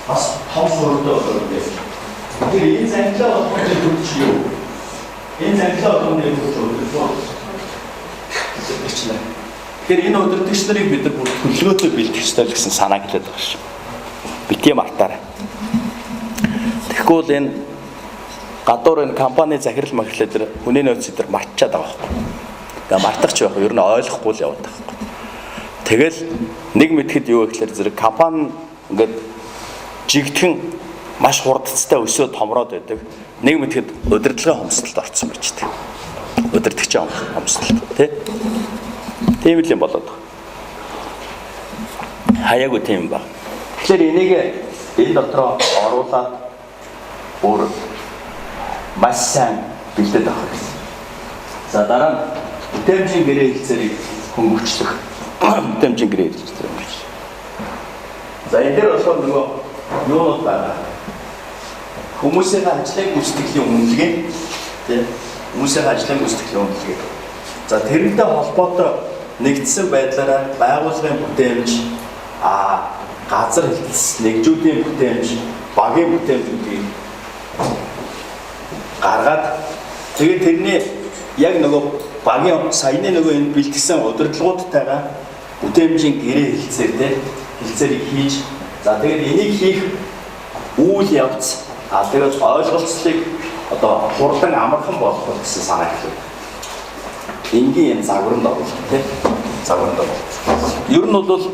бас том суралцаа болоо. Тэгэхээр энэ зангилаа болох гэж үзэж юу? Энэ зангилаа болох нь юу? Тэгэхээр энэ удирдагч нарыг бид нар бүр төлөвлөгөөтэй бэлтгэх ёстой гэсэн санаа хэлээд байгаа шүү. Битгий мартаарай. Тэгэхгүй бол энэ гадуур энэ компани захирал махлаа дээр хүний нөөц дээр мартчихад байгаа байхгүй. Тэгээ мартах ч байх, ер нь ойлгохгүй л яваад байгаа байхгүй. Тэгэл нэг мэдхэд юу гэхээр зэрэг компани ингээд жигтгэн маш хурдцтай өсөө томроод байдаг. Нэг мэдхэд удирдлагын хомсдолд орсон байж дээ. Удирдагчийн хомсдолд тий. Тийм л юм болоод байна. Хаяагүй тийм ба. Тэгэхээр энийг энэ дотроо оруулаад өөр маш сайн бэлдээд авах гэсэн. За дараа нь бүтэмжийн гэрээ хэлцээрийг хөнгөвчлөх. Бүтэмжийн гэрээ хэлцээр юм биш. За энэ дээр болохоор нөгөө юунууд байгаа. Хүмүүсийн ажлын гүйцэтгэлийн үнэлгээ тийм хүмүүсийн ажлын гүйцэтгэлийн үнэлгээ. За тэрнтэй холбоотой нэгдсэн байдлаараа байгууллагын бүтээмж газар хэлтс нэгжүүдийн бүтээмж багийн бүтээмжүүдийг гаргаад тэгээд тэрний яг нөгөө багийн саяны нөгөө энэ бэлтгэсэн удирдлагуудтайгаа бүтээмжийн гэрээ хэлцээрийг хийж за тэгээд энийг хийх үйл явц тэгээд ойлголцлыг одоо хурдан амархан болгох гэсэн санаа хэлв. Энгийн загваранд орох тийм загваранд орох. Ер нь бол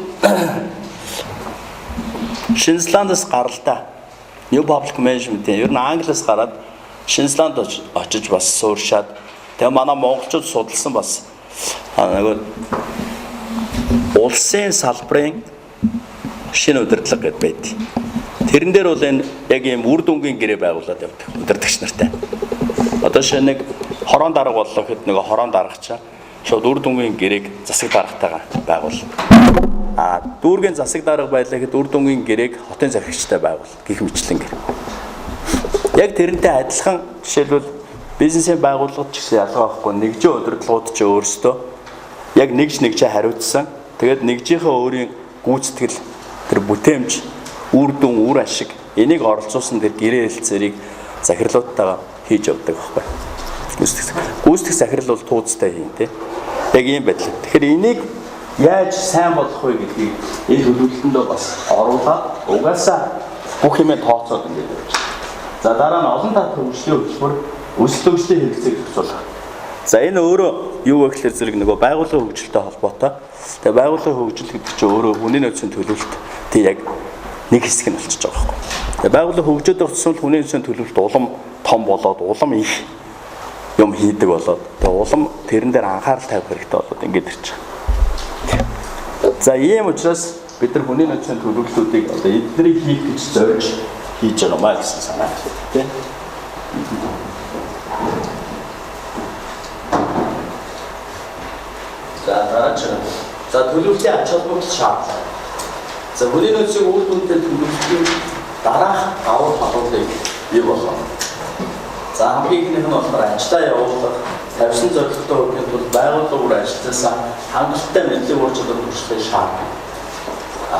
Шинзландаас гаралтай New Public Management-ийн ер нь Англиас гараад Шинзланд очиж бас сууршаад тэгээ манай монголчууд судалсан бас нөгөө улсын салбарын шинэ удирдлага гэдээ байд. Тэрэн дээр бол энэ яг ийм үр дүнгийн гэрээ байгуулад явдаг удирдагч нартай. Одоо шинэ нэг хорон дарга боллоо гэхэд нөгөө хорон даргачаа шууд үр дүнгийн гэрээг засаг даргатайгаа байгуул. Дүүргийн засаг дарга байлаа гэхэд үр дүнгийн гэрээг хотын захирагчтай байгуул гэх мэтлэн гэр. Яг тэрнтэй адилхан жишээлбэл бизнесийн байгууллагад ч гэсэн ялгаа байхгүй нэгжийн удирдлагууд ч өөрсдөө яг нэгжээ хариуцсан. Тэгээд нэгжийнхээ өөрийн гүйцэтгэл тэр бүтээмж үр дүн үр ашиг энийг оролцуулсан тэр гэрээ хэлцээрийг захирлуудтайгаа хийж явдаг байхгүй. Гүйцэтгэх захирал бол тууцтай хийн тий. Яг ийм байдлаа. Тэгэхээр энийг яаж сайн болох вэ гэдгийг энэ төлөвлөлтөндөө бас оруулаад угаасаа бүх юмээ тооцоод ингээд явж байна. За дараа нь олон талын хөгжлийн хөтөлбөр өсөлт хөгжлийн хэрэгцээг зохицуулах. За энэ өөрөө юу вэ гэхээр зэрэг нөгөө байгууллагын хөгжилтэй холбоотой. Тэгээ байгууллагын хөгжил гэдэг чинь өөрөө хүний нөөцийн төлөвлөлт тий яг нэг хэсэг нь болчихж байгаа байхгүй. Тэгээ байгууллага хөгжөөд орсон хүний нөөцийн төлөвлөлт улам том болоод улам их юм хийдэг болоод тэгээ улам тэрэн дээр анхаарал тавих хэрэгтэй болоод ингээд ирж байгаа. За ийм учраас бид нар хүний нөөцийн төлөвлөлтүүдийг одоо эднийг хийх гэж зорж хийж байгаа маа гэсэн санаа тийм. За төлөвлөлийн ач холбогдол шаардлага. За хүний нөөцийн үр дүнтэй төлөвлөлийн дараах авах халуулыг бий болгоно. За хамгийн ихнийх нь болохоор ажлаа явуулах, тавьсан зорилготой хүргэхэд бол байгууллага бүр ажилласаа хангалттай мэдлэг ур чадвар төршлийг шаарддаг.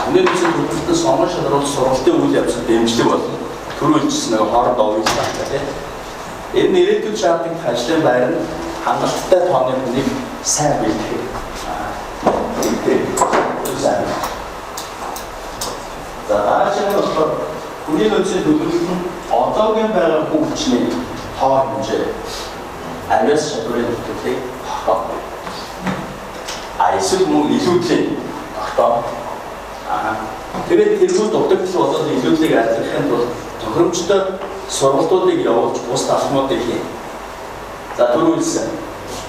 Хүний нөөцийн төлөвлөлтөд сонголт шалруулах сургалтын үйл явцад дэмжлэг болно. Төрүүлжсэн нэг хооронд овъёлтой тийм. Энэ нэрэлтүүд шаарддаг ажлын байр нь хангалттай тооны хүнийг сайн бэлтгэх. За аашаа болохоор хүний нөөцийн төлөвлөлт нь одоогийн байгаа бүх хүчний тоо хэмжээ ариас чадварын төлөвлөлтийг тогтоох. Эсвэл мөн илүүдлийн тогтоох. Тэгээд тэрхүү дутагдал болоод илүүдлийг ажиглахын тулд тохиромжтой сургалтуудыг явуулж бус талхмуудыг хийнэ. За түрүүлсэн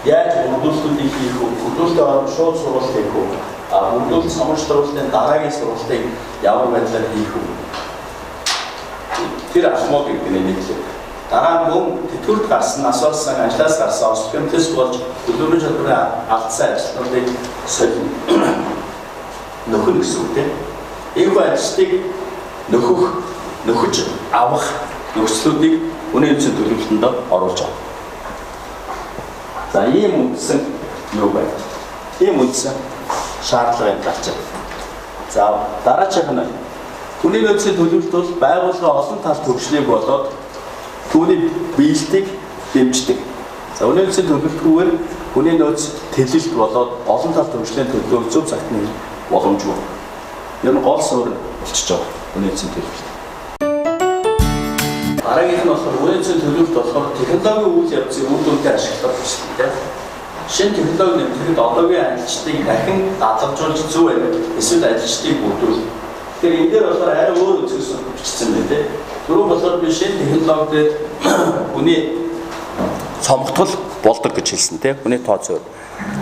яаж бүрдүүлэлтүүдийг хийх вэ? Бүрдүүлэлтээ орон шууд сургалт хийх үү? Бүрдүүлэлт самж дөрвөлтийн дараагийн сургалтыг ямар байдлаар хийх вэ? Тэр асуумыг нэмэлт. Дараа нь мөн тэтгэврт гарсан, асуулсан, ажлаас гарсан, ослогчдоос болж төлөвлөрийн чадварын алдсан ажилтнуудыг нөхөн гэсэн үг тийм. Энэ ажлыг нөхөж авах нөхцлүүдийг хүний нөөцийн төлөвлөлтөнд оруулж байгаа. За ийм үндсэн юу байна? Ийм үндсэн шаардлагын гарч байна. За дараачих нь хүний нөөцийн төлөвлөлт бол байгууллага олон талт хөгжлийг болоод түүний биелэлтийг дэмждэг. За хүний нөөцийн төлөвлөлтгүйгээр хүний нөөц тэлэлт болоод олон талт хөгжлийн төлөвлөлт зөв цагт нь боломжгүй. Ер нь гол суурь болчихж байгаа хүний нөөцийн төлөвлөлт. Дараагийнх нь болохоор хүний нөөцийн төлөвлөлт болохоор технологийн үйл явцыг үр дүнтэй ашиглах хэрэгтэй. шинэ технологи нэмэхэд одоогийн ажилчдыг дахин дадлажуулж зүв байна. Эсвэл ажилчдыг бүрдүүл. Тэгэхээр энэ дээр болохоор арай өөр үзэс бичсэн байна тийм. Түрүү болохоор би шинэ технологид хүний цомгтол болдог гэж хэлсэн тийм. Хүний тооцоо.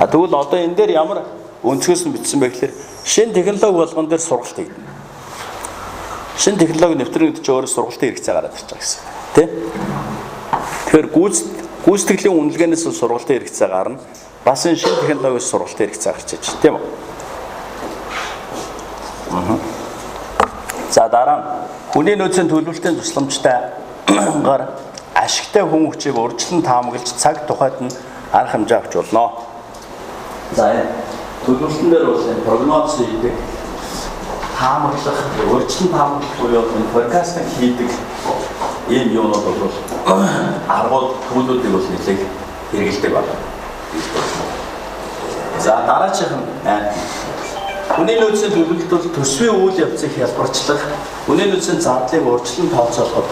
Тэгвэл одоо энэ дээр ямар өнцгөөс нь бичсэн бэ гэхээр шинэ технологи болгон дээр сургалт хийгдэнэ. Шинэ технологи нэвтрэн гэдэг чинь өөрөө сургалтын хэрэгцээ гараад ирж байгаа гэсэн. Тэ? Тэгэхээр гүйцэтгэлийн үнэлгээнээс сургалтын хэрэгцээ гарна. Бас энэ шинэ технологиос сургалтын хэрэгцээ гарч иж, тийм үү? За дараа нь хүний нөөцийн төлөвлөлтийн тусламжтайгаар ашигтай хүн хүчийг урьдчилан таамаглаж цаг тухайд нь арга хэмжээ авч болно. За энэ төлөвлөлтөн дээр бол прогноз хийдэг, таамаглах, урьдчилан таамаглах буюу энэ forecasting хийдэг ийм юунууд бол аргууд төлөвлөлтийг бол нэлээд хэрэгэлдэг байна. За дараачих нь хүний нөөцийн төлөвлөлт бол төсвийн үйл явцыг хялбарчлах, хүний нөөцийн зардлыг урьдчилан тооцоолоход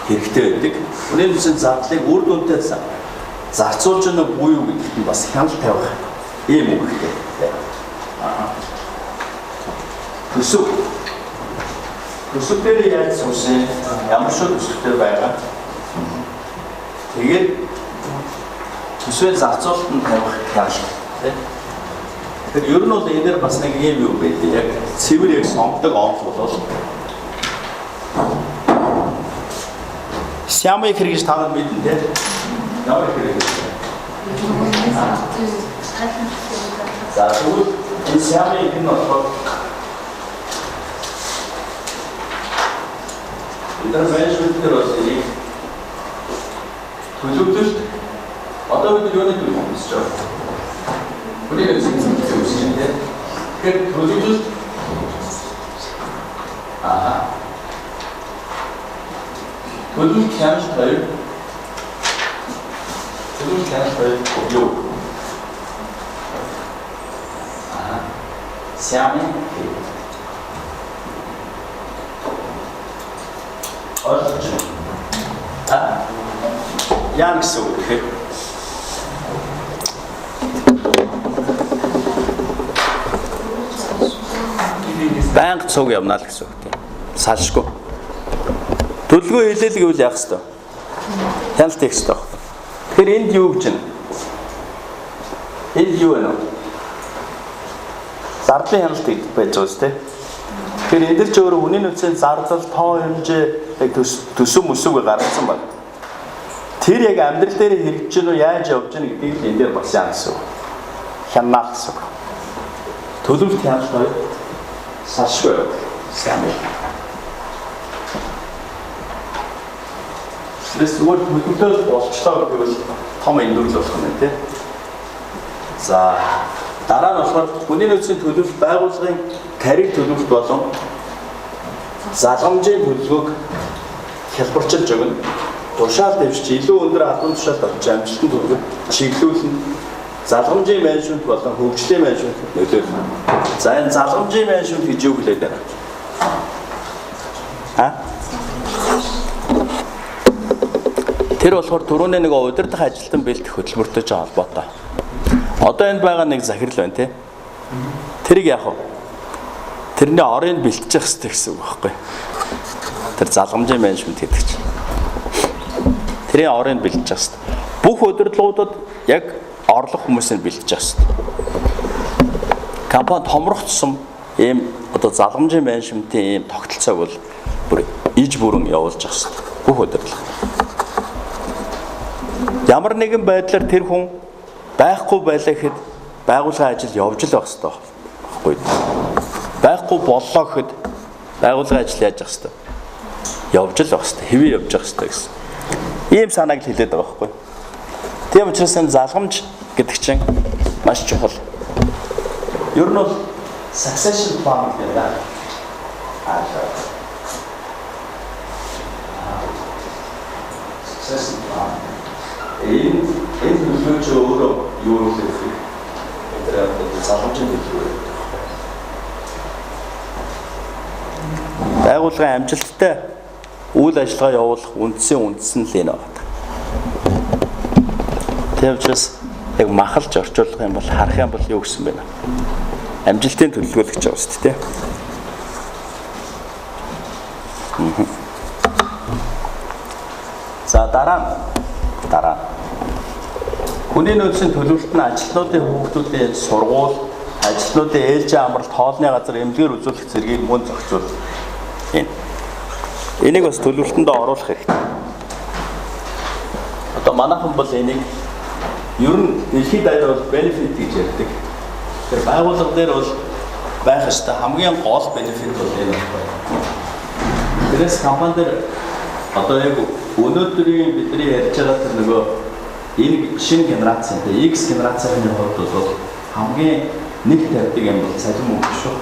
хэрэгтэй байдаг. Хүний нөөцийн зардлыг үр дүнтэй зарцуулж өгнө буй юу гэдэгт нь бас хяналт тавих ийм үг хэрэгтэй. Төсөв дээр яаж суусан, ямар шиг төсөвтэй байгаа. Тэгээд төсвийн зарцуулалтанд тавих хяналт. Тэгэхээр ер нь бол энэ дээр бас нэг юм юу байдгийг яг цэвэр яг сонгодог онцлог бол Сямыг хэрэгж таваад мэднэ тийм. Ямар хэрэгж. За тэгвэл энэ сямыг нь болохоор энэ менежмент дээр бас нэг төлөвлөлт одоо бид юуны төлөвлөж байгаа. Хүний нөөцийн төлөвлөлт тийм. Тэгэхээр төлөвлөлт төлөвлөлт хянаж тавь. Төлөвлөлт хянаж тавь юу? Сями. Ойлгож байна. Яа гэсэн үг вэ? Банк цуг явна л гэсэн үг тийм. Салшгүй. Төлөвлөгөө хэлэл гэвэл яах вэ? Хяналт хийх ёстой. Тэгэхээр энд юу гэж байна? Энд юу вэ? Зардлын хяналт гэж байж байгаа үстэй. Тэгэхээр энэ дэр ч өөрөө хүний нөөцийн зардал, тоо хэмжээ, яг төсөв мөсөв гаргасан байна. Тэр яг амьдрал дээр хэрэгжиж гэнэ үү, яаж явж гэнэ гэдгийг энэ дээр бас яа гэсэн үг. Хянаал гэсэн үг. Төлөвлөлт хяналт хоёр салшгүй. Сайн байна. Зүгээр төлөвлөлт болчлоо гэвэл том эндүрл болох юм тийм. За дараа нь болохоор хүний нөөцийн төлөвлөлт байгууллагын тариг төлөвлөлт болон залгамжийн төлөвлөгөөг хялбарчилж өгнө. Тушаал дэвшиж илүү өндөр албан тушаалд орж амжилтанд хүргэх чиглүүлэн залгамжийн менежмент болон хөгжлийн менежмент нөлөөлнө. За энэ залгамжийн менежмент гэж юу хэлээд байна? Тэр болохоор түрүүний нэг удирдах ажилтан бэлтгэх хөтөлбөртэй ч холбоотой. Одоо энд байгаа нэг захирал байна тий. Тэрийг яах вэ? Тэрний орыг бэлтжих хэрэгтэй гэсэн үг байхгүй. Тэр залгамжийн менежмент гэдэг чинь. Тэрийн орыг бэлтжих хэрэгтэй. Бүх удирдлагуудад яг орлох хүмүүсийг бэлтжих хэрэгтэй. Компани томрох тусам ийм одоо залгамжийн менежментийн ийм тогтолцоог бол бүр иж бүрэн явуулж явах хэрэгтэй. Бүх удирдлага. Ямар нэгэн байдлаар тэр хүн байхгүй байлаа гэхэд байгууллагын ажил явж л байх хэрэгтэй байхгүй. Байхгүй боллоо гэхэд байгууллагын ажил яаж явах хэрэгтэй? Явж л байх хэрэгтэй. Хэвээ явж явах хэрэгтэй гэсэн. Ийм санааг л хэлээд байгаа байхгүй. Тийм учраас энэ залгамж гэдэг чинь маш чухал. Ер нь бол succession plan гэдэг байна. Succession plan. Энэ төлөвлөгөөч өөрөө юу вэ гэхээр энэ залгамжийн төлөвлөгөө. Байгууллагын амжилттай үйл ажиллагаа явуулах үндсэн үндэс нь л энэ байна. Тийм учраас яг махалж орчуулах юм бол харах юм бол юу гэсэн бэ? Амжилтын төлөвлөгөөлөгч байгаа шүү дээ. За дараа. Хүний нөөцийн төлөвлөлт нь ажилтнуудын хүүхдүүдийн сургууль, ажилтнуудын ээлжийн амралт, хоолны газар эмнэлгээр үзүүлэх зэргийг мөн зохицуул. Энийг бас төлөвлөлтөндөө оруулах хэрэгтэй. Одоо манайхан бол энийг ер нь дэлхийд даяар бол benefit гэж ярьдаг. Тэр байгууллага дээр бол байх ёстой хамгийн гол benefit бол энэ байна. Тэрээс компани дээр одоо яг өнөөдрийн бидний ярьж байгаа тэр нөгөө энэ шинэ генерацтэй X генерацийн хувьд бол хамгийн нэг тавьдаг юм бол цалин мөнгө шүү.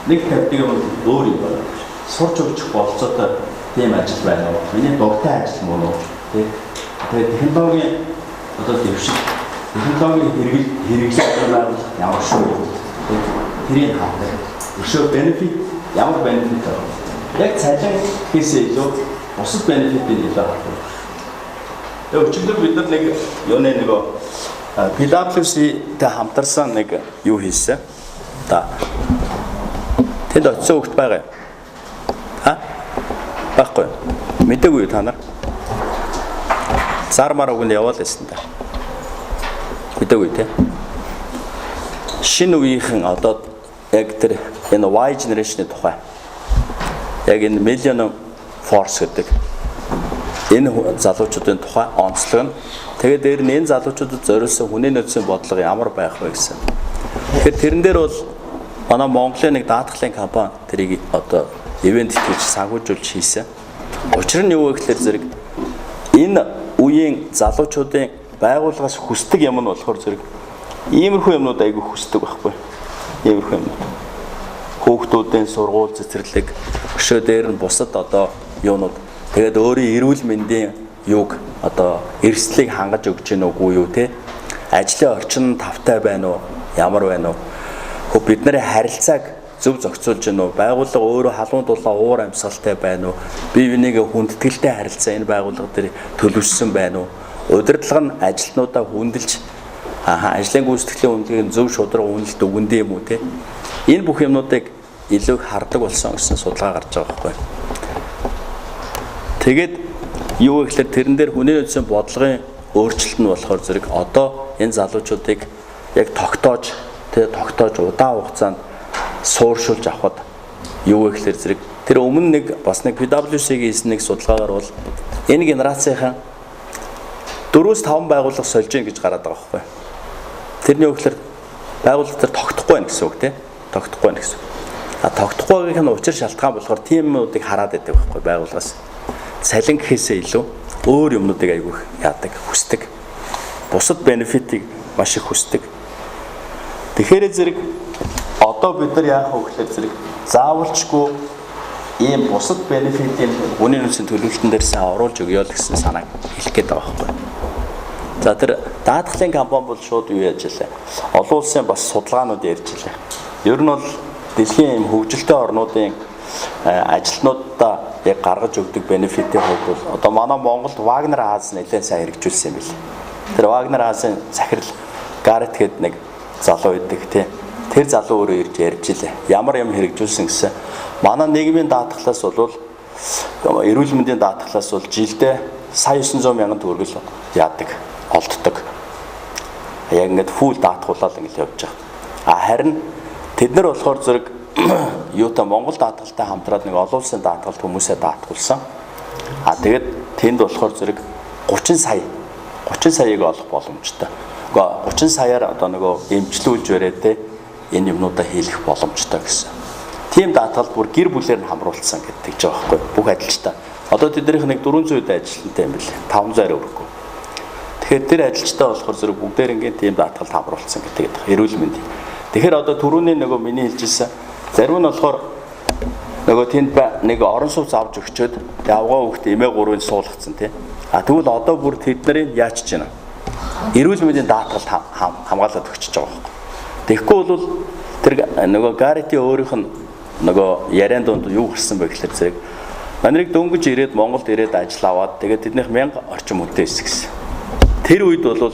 Нэг тавьдаг юм бол өөр юм байна. Сурч өгчих болцоотой тийм ажил байна уу? Миний дуртай ажил мөн үү? Тэгээд технологийн одоо дэвшил технологийн хэрэглэл байгуулах ямар шүү юм. Тэрийг хаадаг. Өшөө benefit ямар benefit вэ? Яг цалин хийсээ илүү бусад benefit-ийг илүү хаадаг. Тэгээд өчигдөр бид нар нэг юуны нөгөө PwC-тэй хамтарсан нэг юу хийсэн. Тэнд очисон хөлт байгаа. Баггүй. Мэдээгүй та нар. Зармаар өгөнд яваал байсан та. Мэдээгүй те. Шинэ үеийнхэн одоо яг тэр энэ Y generation-ийн тухай. Яг энэ Millennium Force гэдэг энэ залуучуудын тухай онцлог нь. Тэгээд дээр нь энэ залуучуудад зориулсан хүний нөөцийн бодлого ямар байх вэ гэсэн. Тэгэхээр тэрэн дээр бол манай Монголын нэг даатгалын компани тэрийг одоо ивент хийж санхүүжүүлж хийсэн. Учир нь юу вэ гэхээр зэрэг энэ үеийн залуучуудын байгууллагаас хүсдэг юм нь болохоор зэрэг иймэрхүү юмнууд айгүй хүсдэг байхгүй. Иймэрхүү юмнууд. Хүүхдүүдийн сургууль цэцэрлэг, өшөө дээр нь бусад одоо юунууд. Тэгээд өөрийн эрүүл мэндийн юг одоо эрсдлийг хангаж өгч гин үгүй юу те. Ажлын орчин тавтай байна уу? Ямар байна уу? Бидний харилцааг зөв зохицуулж гин үү? Байгууллага өөрөө халуун дулаан уур амьсгалтай байна уу? Бие биенийгээ хүндэтгэлтэй харилцаа энэ байгууллага дээр төлөвшсөн байна уу? Удирдлага нь ажилтнуудаа хүндэлж ажлын гүйцэтгэлийн үнэлгээг зөв шударга үнэлт өгөндөө юм уу те? Энэ бүх юмнуудыг илүү хардаг болсон гэсэн судалгаа гарч байгаа байхгүй. Тэгээд юу вэ гэхээр тэрэн дээр хүний нөөцийн бодлогын өөрчлөлт нь болохоор зэрэг одоо энэ залуучуудыг яг тогтоож удаан хугацаанд сууршуулж авахд юу вэ гэхээр зэрэг тэр өмнө нэг бас нэг PwC-гийн хийсэн нэг судалгаагаар бол энэ генерацийн 4-5 байгууллага сольж гин гэж гараад байгаа байхгүй. Тэрний үг гэхээр байгууллага төр тогтохгүй байх гэсэн үг тийм. Тогтохгүй байх гэсэн. Тогтохгүйгийнх нь учир шалтгаан болохоор тийм юмнуудыг хараад байдаг байхгүй байгууллагаас. Салин гэхээсээ илүү өөр юмнуудыг айгүйх яадаг, хүсдэг. Бусад бенефитийг маш их хүсдэг. Тэгэхээр зэрэг одоо бид нар яах вэ гэхээр зэрэг заавалчгүй ийм бусад бенефитийн хүний нөөцийн төлөвлөлтөн дээрсээ оруулж өгье л гэсэн санааг хэлэх гээд байгаа байхгүй. За тэр даатгалын компани бол шууд юу яаж илээ. Олон улсын бас судалгаанууд ярьж илээ. Ер нь бол дэлхийн ийм хөгжилтэй орнуудын ажилтнуудаа яг гаргаж өгдөг бенефитийн хувьд бол одоо манай Монголд Вагнер Аз нэлээд сайн хэрэгжүүлсэн юм билээ. Тэр Вагнер Азын захирал Гарет гэдэг нэг залуу байдаг тий. Тэр залуу өөрөө ирж ярьж илээ. Ямар юм хэрэгжүүлсэн гэсэн. Манай нийгмийн даатгалаас бол эрүүл мэндийн даатгалаас бол жилдээ сая 900 мянган төгрөгөл яадаг, олддог. Яг ингээд фул даатгуулаад ингээд явж байгаа. Харин тэд нар болохоор зэрэг юутай Монгол даатгалтай хамтраад нэг олон улсын даатгалт хүмүүсээ даатгуулсан. Тэгээд тэнд болохоор зэрэг 30 саяыг олох боломжтой. Гэхдээ 30 саяар одоо нөгөө эмчлүүлж бариад энэ юмнуудаа хийх боломжтой гэсэн. Тийм даатгал бүр гэр бүлээр нь хамруулсан гэдэг ч байгаа байхгүй бүх ажилчтай. Одоо тэднийх нэг 400 ажилтнтай юм билээ. 500 өрөхгүй. Тэгэхээр тэр ажилчтай болохоор зэрэг бүгдээр ингээд тийм даатгалд хамруулсан гэдэг. Эрүүл мэндийн. Тэгэхээр одоо түрүүний нөгөө миний хэлжсэн зарим нь болохоор нөгөө тэнд нэг орон сууц авч өгчөөд явгаа хөвгт эмээ 3-ыг суулгацсан тий. Тэгвэл одоо бүр тэднийг яач ч юм. Эрүүл мэндийн даатгалд хамгаалаад өгч байгаа байхгүй. Тэгэхгүй бол тэр нөгөө Гарити өөрийнх нь нөгөө яриан донд юу гарсан бэ гэхээр зэрэг манайг дөнгөж ирээд Монголд ирээд ажил аваад тэгээд тэднийх 1000 орчим хүнтэй эсгэсэн. Тэр үед бол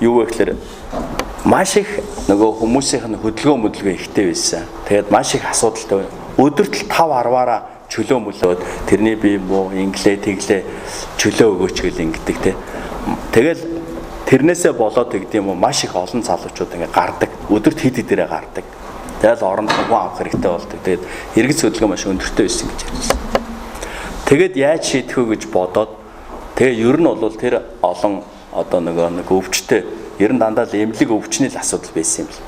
юу вэ гэхээр маш их нөгөө хүмүүсийнх нь хөдөлгөөн ихтэй байсан. Тэгээд маш их асуудалтай. Өдөрт 5-10-аараа чөлөө мөлөөд тэрний бие муу инглээ тэглээ чөлөө өгөөч гэл ингэдэг те. Тэгэл тэрнээсээ болоод гэдэг юм уу маш их олон залуучууд ингээ гардаг. Өдөрт хэд хэдээрээ гардаг. Тэгэл оронд хүн авах хэрэгтэй болдог. Тэгээд эргэж хөдөлгөөн маш өндөртэй байсан гэж ярьсан. Тэгэд яаж шийдэх вэ гэж бодоод тэгээ ер нь бол тэр олон одоо нэг өвчтэй ер нь дандаа л эмнэлэг өвчний л асуудал байсан юм л.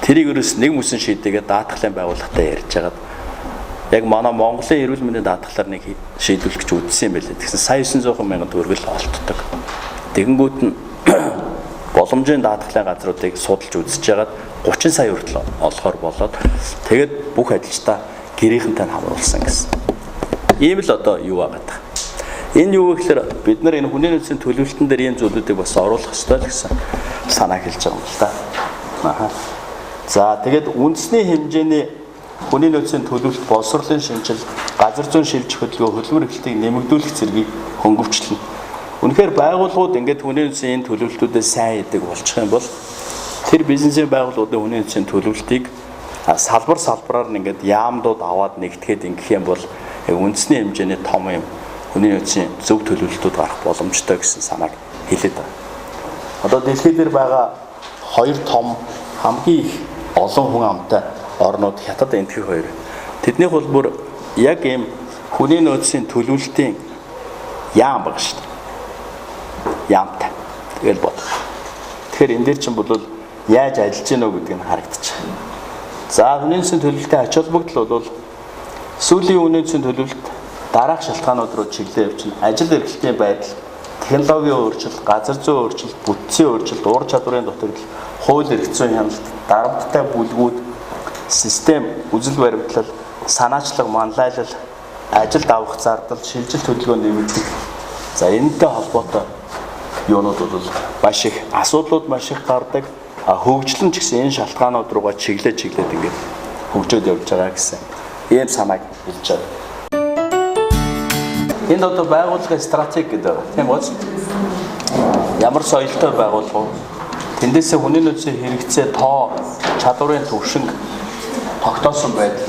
Тэрийг ерөөс нэг мөсөн шийдээгээ даатгалын байгууллагатай ярьж хагаад яг манай Монголын эрүүл мэндийн даатгалаар нэг шийдвэрлэх гэж үзсэн юм байлээ. Тэгсэн сая 900 мянган төгрөг олддог. Тэгэнгүүт нь боломжийн даатгалын газруудыг судалж үзэж хагаад 30 сая хүртэл олохоор болоод тэгээд бүх ажилчдаа гэрийнхэнтэй хамруулсан гэсэн. Ийм л одоо юу байгаа. Энэ юу гэхээр бид нар энэ хүний нөөцийн төлөвлөлтөн дээр ийм зүйлүүдийг бас оруулах ёстой л гэсэн санаа хэлж байгаа юм л да. Аа. За тэгээд үндэсний хэмжээний хүний нөөцийн төлөвлөлт, боловсролын шинжил, газар зүйн шилжих хөдөлгөөн, хөдөлмөр эрхлэлтийг нэмэгдүүлэх зэргийг хөнгөвчлөнө. Үнэхээр байгууллагууд ингээд хүний нөөцийн энэ төлөвлөлтүүдэд сайн хийдэг болчих юм бол тэр бизнесийн байгууллагуудын хүний нөөцийн төлөвлөлтийг салбараар нь ингээд яамдууд аваад нэгтгэхэд ингэх юм бол үндэсний хэмжээний том юм хүний нөөцийн зөв төлөвлөлтүүд гарах боломжтой гэсэн санааг хэлээд байна. Одоо дэлхийд дээр байгаа хоёр том хамгийн их олон хүн амтай орнууд хятад энтхий хоёр. Тэднийх бол бүр яг ийм хүний нөөцийн төлөвлөлтийн яам байгаа шүү дээ. Яамтай. Тэгэл бод. Тэгэхээр энэ дээр чинь бол яаж ажиллаж гинөө гэдэг нь харагдчихна. За хүний нөөцийн төлөвлөлтийн ач холбогдол бол сүүлийн хүний нөөцийн төлөвлөлт дараах шалтгаанууд руу чиглээ явчихна. Ажил эрхлэлтийн байдал, технологийн өөрчлөлт, газар зүйн өөрчлөлт, бүтцийн өөрчлөлт, ур чадварын дутагдал, хууль эрх зүйн хяналт, дарамттай бүлгүүд, систем, үзэл баримтлал, санаачлаг, манлайлал, ажилд авах зардал, шилжилт хөдөлгөөн нэмэгдэх. За энэтэй холбоотой юунууд бол маш их асуудлууд маш их гардаг. Хөгжлөн ч гэсэн энэ шалтгаанууд руугаа чиглээд ингээд хөгжөөд явж байгаа гэсэн ийм санааг хэлж байна. Энд одоо байгууллагын стратеги гэдэг. Тийм үү? Ямар соёлтой байгууллага, тэндээсээ хүний нөөцийн хэрэгцээ, тоо, чадварын төвшинг тогтоосон байдал.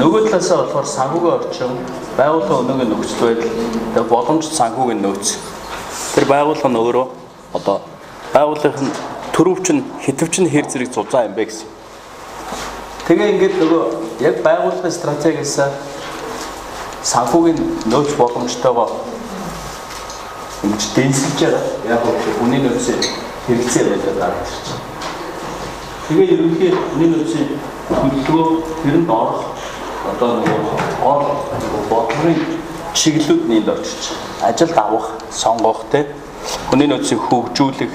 Нөгөө талаасаа болохоор санхүүгийн орчин, байгууллагын өнөөгийн нөхцөл байдал, тэгээ боломжит санхүүгийн нөөц. Тэр байгууллага нь өөрөө одоо байгууллагын төрөвчин, хэтвчин хэр зэрэг зузаан юм бэ гэсэн. Тэгээ ингээд нөгөө яг байгууллагын стратегиас санхүүгийн нөөц боломжтойгоо ингэж дэнсэлж байгаа. Яг хүний нөөцийн хэрэгцээ байдаг гарч. Тэгээ ерөнхий хүний нөөцийн төлөвлөгөө тэрэнд орох одоо гол бодлогын чиглэлүүд нэнд очиж ажилд авах, сонгох те хүний нөөцийг хөгжүүлэх,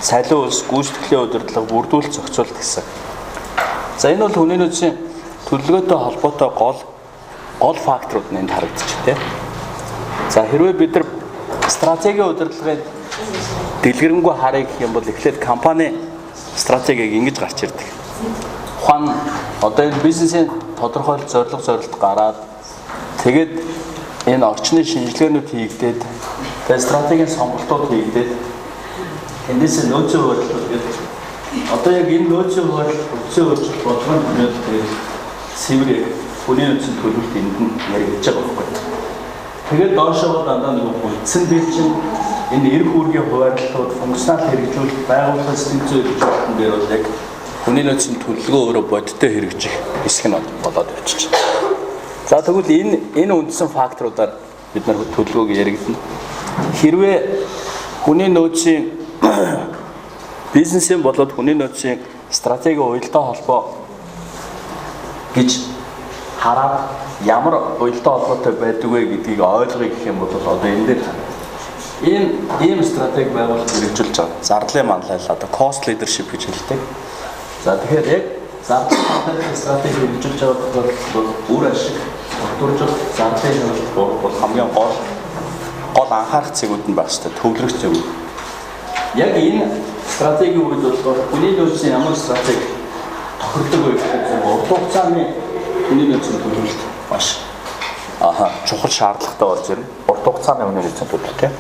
салин улс гүйцэтгэлийн удирдлага бүрдүүлэлт зохицуулалт гэсэн. За энэ бол хүний нөөцийн төлөвлөгөөтэй холбоотой гол факторууд нэнд харагдчих тийм. За хэрвээ бид нар стратегийн удирдлагыг дэлгэрэнгүй харъя гэх юм бол эхлээд компани стратегийг ингэж гарч ирдэг. Ухаан одоо энэ бизнесийн тодорхойлолт зорилго гараад тэгээд энэ орчны шинжилгээнүүд хийгдээд тэгээд стратегийн сонголтууд хийгдээд эндээс нөөцийн хуваарлууд гэдэг. Одоо яг энэ нөөцийн хуваарлт, бүтцийн өөрчлөлт бодлогын төлөвлөлт сэвэр хүний нөөцийн төлөвлөлт энд нь яригдж байгаа байхгүй. Тэгээд доошоо дандаа нэг бүтцэн бэлчин энэ эрх үүргийн хуваарлтууд, функционал хэрэгжүүлэлт, байгууллагын сэтгэл зүйн хэрэгжүүлэлтэн дээр бол яг хүний нөөцийн төлөвлөгөө өөрөө бодиттой хэрэгжих хэсэг нь болоод явчих. За тэгвэл энэ үндсэн факторуудаар бид нар төлөвлөгөөг яригдана. Хэрвээ хүний нөөцийн бизнесийн болоод хүний нөөцийн стратегийн уялдаа холбоо гэж хараад ямар уялдаа холбоотой байдаг вэ гэдгийг ойлгоё гэх юм бол одоо энэ дээр ийм стратеги байгуулалт хэрэгжүүлж байгаа. Зардлын манлайлал одоо cost leadership гэж хэлдэг. За тэгэхээр яг зардлын манлайлалын стратеги хэрэгжүүлж байгаа бол үр ашиг, тогтворжол, зардлын хяналт бол хамгийн гол анхаарах зэгүүд нь байх ёстой, төвлөрөх зэгүүд. Яг энэ стратегийн үед бол хүний нөөцийн ямар стратеги тохирдог вэ гэхээр урт хугацааны хүний нөөцийн төлөвлөлт маш чухал шаардлагатай болж ирнэ. Урт хугацааны хүний нөөцийн төлөвлөлт тийм.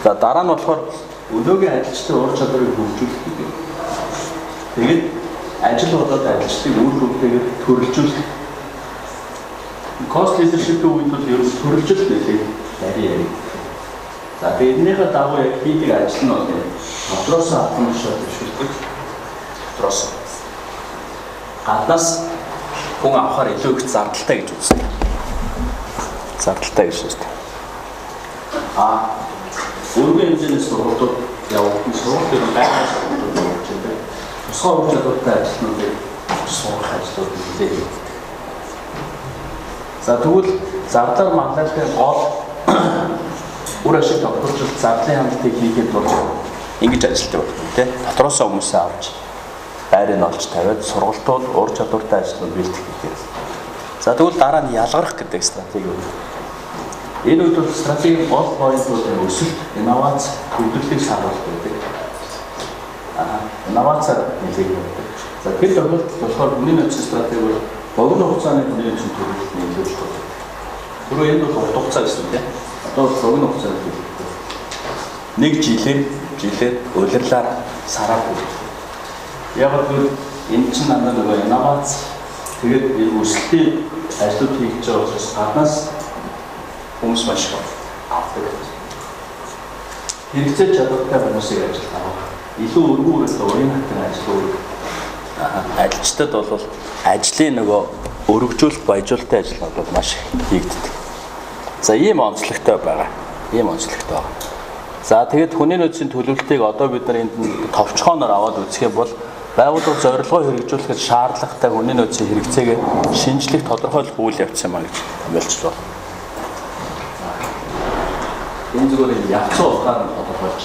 За дараа нь болохоор Өнөөгийн ажилчдын ур чадварыг хөгжүүлэх гэдэг. Тэгээд ажил болоод ажилчдыг үр хөвтэйгээр төрөлжүүлэх. Cost leadership-ийн үед бол ер нь төрөлжил нэлээд яри. За биднийхээ дагуу яг хийдэг ажил нь бол дотроос авах шат шилдэг. Дотроос. Гаднаас хүн авахар илүү их зардалтай гэж үздэг. Зардалтай гэж үздэг. Өөрийн хэмжээний сургалтууд явуулсан сургалтын байнгын сургалтууд явуулж байдаг. Тусгай ур чадвартай ажлуудыг сурах ажлууд нэлээд хийдэг. За тэгвэл зардал манлайлахын гол үр ашиг тогтоолж зардлын хяналтыг хийхэд бол ингэж ажилтдаг байна тийм. Дотроос хүмүүсээ авч байрыг олж тавиад сургалтууд ур чадвартай ажлууд бэлтгэх гэдэг. За тэгвэл дараа нь ялгарах гэдэг стратеги байна. Энэ үед бол стратегийн гол поинтууд нь өсөлт, инновац, хөдөлгөөнийг саруулах гэдэг. Инновацаар нэлээд байдаг. За тэр тохиолдолд болохоор хүний нөөцийн стратеги бол богино хугацааны хүний нөөцийн төлөвлөлт нөлөөлж байна. Түрүү энэ бол урт хугацаа гэсэн тийм. Одоо богино хугацааны төлөвлөлт. Нэг жилээр улирлаар сараар хүрэх. Яг л энэ чинь надад нөгөө инновац тэгээд энэ өсөлтийн ажлууд хийж байгаа учраас гаднаас хүмүүс маш их авдаг. Хэрэгцээ чадвартай хүмүүсийг ажилд авах. Илүү өргөөрөөс урийн хатан ажлууд ажилчдад бол ажлын нөгөө өргөжүүлэлт баяжуулалтын ажил бол маш их хийгддэг. За ийм онцлогтой байгаа. За тэгэд хүний нөөцийн төлөвлөлтийг одоо бид нар энд товчхооноор аваад үзэх юм бол байгууллага зорилгоо хэрэгжүүлэхэд шаардлагатай хүний нөөцийн хэрэгцээг шинжлэх тодорхойлох үйл явц юм а гэж томьёолж байна. Энэ зүгээр явцсан утгаар нь тодорхойлж.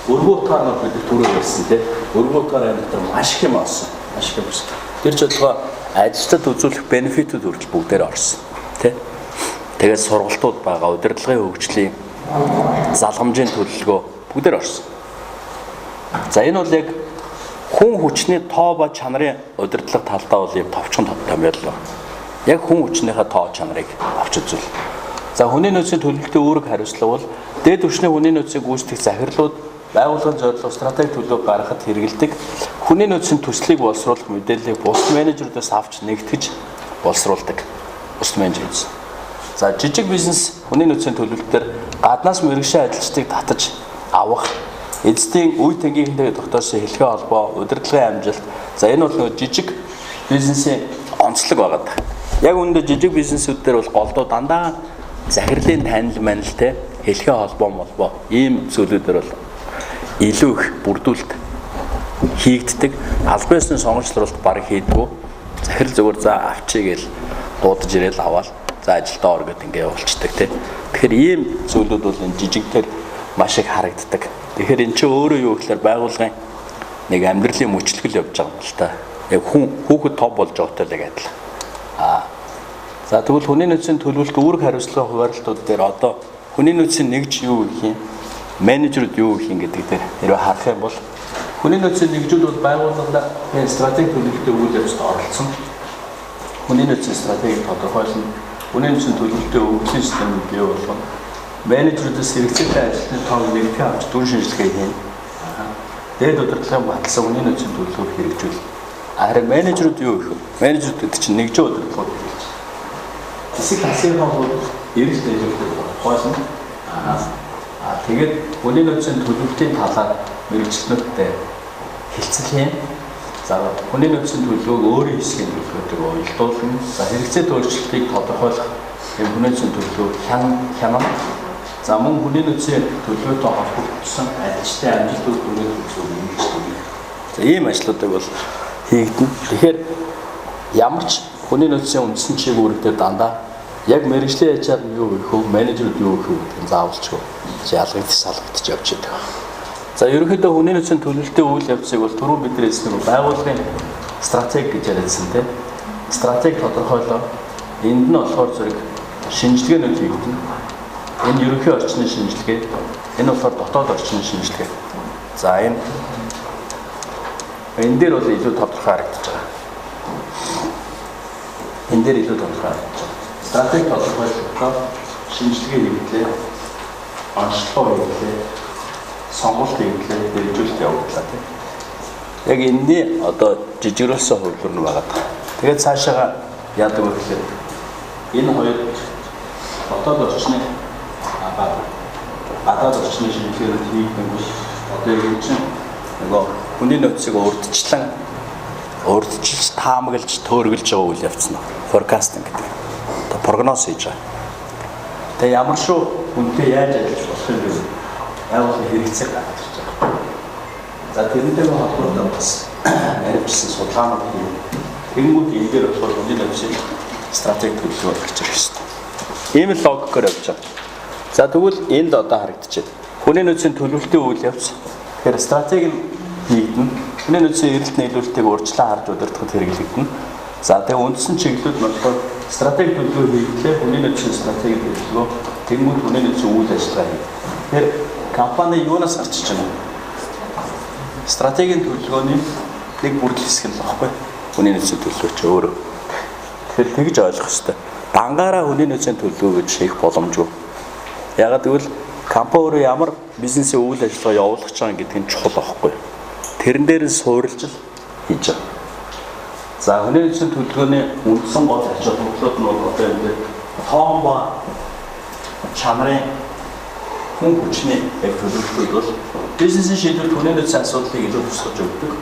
Өргөө утгаар нь бид түрүү ярьсан тийм. Өргөө утгаар энэ дотор маш их юм орсон. Тэр ч бодлого ажилчдад үзүүлэх бенефитүүд хүртэл бүгдээр орсон. Тийм. Тэгээд сургалтууд байгаа, удирдлагын хөгжлийн залгамжийн төлөвлөгөө бүгдээр орсон. За энэ бол яг хүн хүчний тоо ба чанарын удирдлага талдаа бол юм товчхон томьёол байна. Яг хүн хүчнийхээ тоо чанарыг авч үзвэл. За хүний нөөцийн төлөвлөлтийн үүрэг хариуцлага бол дээд түвшний хүний нөөцийг гүйцэтгэх захирлууд байгууллагын зорилго стратеги төлөв гаргахад хэрэгэлдэг хүний нөөцийн төслийг боловсруулах мэдээллийг бус менежерүүдээс авч нэгтгэж боловсруулдаг. Бус менежерүүд. За жижиг бизнес хүний нөөцийн төлөвлөлтөөр гаднаас мэргэшин ажилчдыг татаж авах, эзэдийн үе тэнгийнхэнтэй тогтоосон хэлхээ холбоо, удирдлагын амжилт. За энэ бол нэг жижиг бизнесийн онцлог байгаа. Яг үүндээ жижиг бизнесүүд дээр бол голдуу дандаа захирлын танил манилтай хэлхээ холбоо ийм зүйлүүдээр бол илүү их бүрдүүлэлт хийгддэг. Аль биесний сонгогчлолт баг хийдгүү. Захирал зүгээр за авчиг гэл дуудаж ирээл аваад за ажилдаа ор гэдэг ингээ явуулцдаг тийм. Тэгэхээр ийм зүйлүүд бол энэ жижигтэр маш их харагддаг. Тэгэхээр эн чинь өөрөө юу гэхээр байгууллагын нэг амьдралын мөчлөгөл явж байгаа юм л та. Яг хүүхэд топ болж байгаатай л адил. За тэгвэл хүний нөөцийн төлөвлөлт үүрэг хариуцлагын хуваарлтууд дээр одоо хүний нөөцийн нэгж юу гэх юм, менежерүүд юу гэх юм гэдэг дээр хэрвээ харах юм бол хүний нөөцийн нэгжүүд бол байгууллагад энэ стратеги төлөвлөлтөд үйл явцад оролцсон. Хүний нөөцийн стратегийг тодорхойлно. Хүний нөөцийн төлөвлөлтөд өвчин системийг бий болгоно. Менежерүүдээс хэрэгцээтэй ажилтны тоог нэгтгэж авч дүн шинжилгээ хийнэ. Дээд удирдлагын баталсан хүний нөөцийн төлөвлөгөөг хэрэгжүүл. Харин менежерүүд юу гэх вэ? Менежерүүд чинь нэгж удирдлага хийж. Хэсэг тасгийн бол эргэлт нөлөөлөлт хойсон. Тэгээд хүний нөөцийн төлөвлөлтийн талаар мэрэгчлэнүүдтэй хэлцэл юм. За хүний нөөцийн төлөвлөгөөг өөрийн хэсгийн төлөвлөгөөтэйг уялдуулна. За хэрэгцээ өөрчлөлтийг тодорхойлох юм хүний нөөцийн төлөвлөгөө хянам. За мөн хүний нөөцийн төлөвлөгөөтэй холбогдсон ажилчдын амжилтууд дүнээр төлөвлөгөө. За ийм ажлуудыг бол хийгдэнэ. Тэгэхээр ямар ч хүний нөөцийн үндсэн чиг үүрэгтэй дандаа яг мэргэжлийн HR нь юу гэх вэ? Менежерүүд юу гэх вэ гэдэг нь заавалчгүй ялгагдчих явж байдаг. За ерөнхийдөө хүний нөөцийн төлөвлөлтийн үйл явцыг бол түрүү бид нар хэлсэн байгууллагын стратеги гэж яриадсан тийм. Стратеги тодорхойлоо. Энд нь болохоор зэрэг шинжилгээнүүд хийгдэнэ. Энэ ерөнхий орчны шинжилгээ. Энэ болохоор дотоод орчны шинжилгээ. За энэ дээр бол илүү тодорхой харагдаж байгаа. Энэ дээр илүү тодорхой харагдаж байгаа. Стратеги тодорхойлолтоор шинжилгээ хийлээ. Онцлог хийлээ. сонголт хийлээ хэрэгжүүлэлт явууллаа тийм. Яг энэний одоо жижигрүүлсэн хувилбар нь байгаа. Тэгээд цаашаа яадаг вэ гэхээр энэ хоёр дотоод орчны гадаад орчны шинжилгээнд хийгдэх биш. Одоо энэ чинь нөгөө хүний нөөцийг урдчилж таамаглаж төөргөлж байгаа үйл явц нь forecasting гэдэг. Одоо прогноз хийж байгаа. Тэгээ ямар шүү үнтэй яаж ажиллаж болох юм бэ? Яавал хэрэгцээ гаргаж ирж байгаа. За тэрнтэй холбоотой бас арилжсан судалгаанууд хийв. Тэнгүүд энэ дээр болохоор хүний нөөцийн стратеги төлөвлөгөө гарч ирэх ёстой. Ийм л логикоор явж байгаа. За тэгвэл энд одоо харагдчихэв. Хүний нөөцийн төлөвлөлтийн үйл явц. Тэгэхээр стратеги хийгдэн. Хүний нөөцийн эрэлт нийлүүлэлтийг урьдчилан харж удирдахад хэрэглэгдэнэ. За тэгээ үндсэн чиглэлүүд болохоор стратеги төлөвлөгөө хийхдээ хүний нөөцийн стратеги төлөвлөгөө тэнгууд хүний нөөцийн үйл ажиллагаа хийх. Тэгэхээр компани юунаас гарч иж байна? Стратегийн төлөвлөгөөний нэг бүрдэл хэсэг л багхгүй. Хүний нөөцийн төлөвлөгөө ч өөрөө. Тэгэхээр тэгж ойлгох хэрэгтэй. Дангаараа хүний нөөцийн төлөвлөгөө гэж хийх боломжгүй. Ягаад гэвэл компани өөрөө ямар бизнесийн үйл ажиллагаа явуулах гэж байгаа гэдг нь чухал байхгүй. Тэрэн дээр нь суурилж хийж байгаа. За хүний нөөцийн төлөвлөгөөний үндсэн гол ач холбогдлууд нь одоо энэ тоон ба чанарын хүн хүчний яг төлөвлөлтүүд бол бизнесийн шийдвэрт хүний нөөцийн асуудлыг илүү тусгаж өгдөг.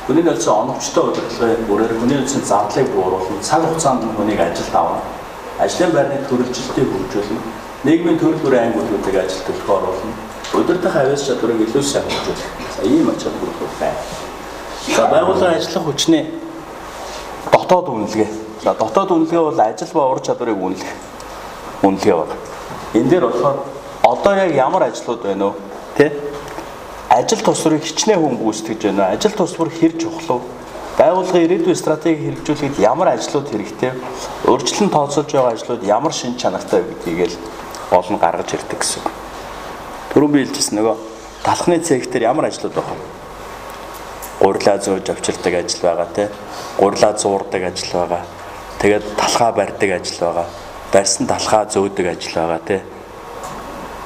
Хүний нөөцийн оновчтой удирдлагын бүрээр хүний нөөцийн зардлыг бууруулах, цаг хугацаанд хүнийг ажилд авах, ажлын байрны төрөлжилтийг хөгжүүлнэ, нийгмийн төрөл бүрийн ангиллуудыг ажилд төлөх оруулна, удирдах авяас чадварыг илүү сайн хөгжүүлэх. Ийм ач холбогдол байна. За байгууллагын ажиллах хүчний дотоод үнэлгээ. За дотоод үнэлгээ бол ажил ба ур чадварыг үнэлэх үнэлгээ байна. Энэ дээр болохоор одоо яг ямар ажлууд байна вэ? Тэ? Ажил тусварыг хичнээн хүн гүйцэтгэж байна. Ажил тусвар хэр чухал вэ? Байгууллагын ирээдүйн стратеги хэрэгжүүлэхэд ямар ажлууд хэрэгтэй? Урьдчилан тооцоолж байгаа ажлууд ямар шин чанартай вэ гэдгийг л гол нь гаргаж ирдэг гэсэн. Түрүүн би хэлжсэн нөгөө талхны цэгтэр ямар ажлууд байна вэ? Гурилаа зөөж авчирдаг ажил байгаа тий. Гурилаа зуурдаг ажил байгаа. Тэгээд талхаа барьдаг ажил байгаа. Барьсан талхаа зөөдөг ажил байгаа тий.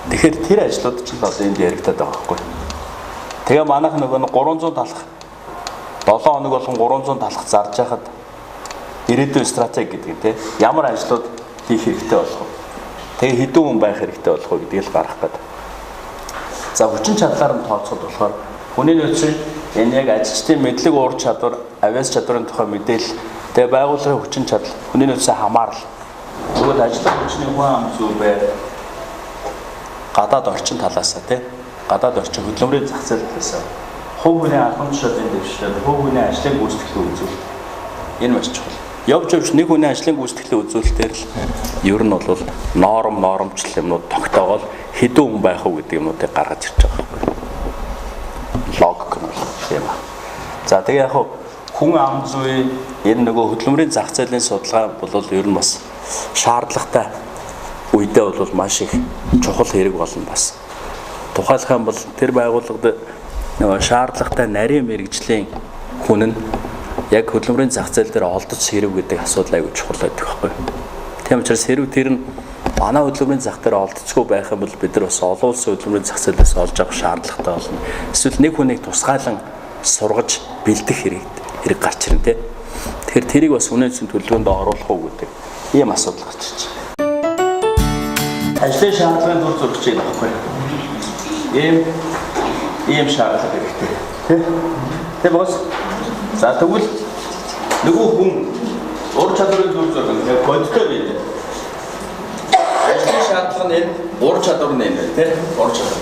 Тэгэхээр тэр ажлууд ч л одоо энд яригдаад байгаа байхгүй. Тэгээ манайх нөгөө 300 талх 7 хоног болгон 300 талх зарж яхад ирээдүйн стратеги гэдэг тий. Ямар ажлууд хийх хэрэгтэй болох вэ? Тэгээ хэдэн хүн байх хэрэгтэй болох вэ гэдгийг л гаргах гэдэг. За хүчин чадлаар нь тооцоход болохоор хүний нөөцийн энэ яг ажилчдын мэдлэг уур чадвар, авяас чадварын тухай мэдээлэл, тэгээ байгууллагын хүчин чадал, хүний нөөцийн хамаарал. Тэгвэл ажиллах хүчний хүн ам зүй бай гадаад орчин талаасаа тий. Гадаад орчин хөдөлмөрийн зах зээл талаасаа хувь хүний албан тушаалын дэвшлэл, хувь хүний ажлын гүйцэтгэлийг үзүүл. Энэ маш чухал. Явж нэг хүний ажлын гүйцэтгэлийг үзүүлэлтээр л ер нь бол номчлол юмнууд тогтоогоод хэдэн хүн байх уу гэдэг юмнуудыг гаргаж ирж байгаа байхгүй. Логик нь тийм ба. За тэгээ яг хүн ам зүй энэ нөгөө хөдөлмөрийн зах зээлийн судалгаа бол ер нь бас шаардлагатай үедээ бол маш их чухал хэрэг болно бас. Тухайлах юм бол тэр байгууллагад нөгөө шаардлагатай нарийн мэрэгжлийн хүн нь яг хөдөлмөрийн зах зээл дээр олдож хэрэг гэдэг асуудал аягүй чухал байдаг байхгүй. Тийм учраас хэрэг тэр нь манай хөдөлмөрийн зах дээр олдцгүй байх юм бол бид нар бас олон улсын хөдөлмөрийн зах зээлээс олж авах шаардлагатай болно. Эсвэл нэг хүнийг тусгайлан сургаж бэлдэх хэрэг гарч ирнэ тий. Тэгэхээр тэрийг бас үнэцэн төлөвлөгөөнд оруулах уу гэдэг ийм асуудал гарч ирж байна. Ажлын шаардлагын тул зурагч юм байхгүй. Ийм шаардлага хэрэгтэй тий. Тэг бос. За тэгвэл нөгөө хүн ур чадварын тул зураг бодтой байлаа. Ажлын шаардлага нь ур чадвар нь байна тий. Ур чадвар.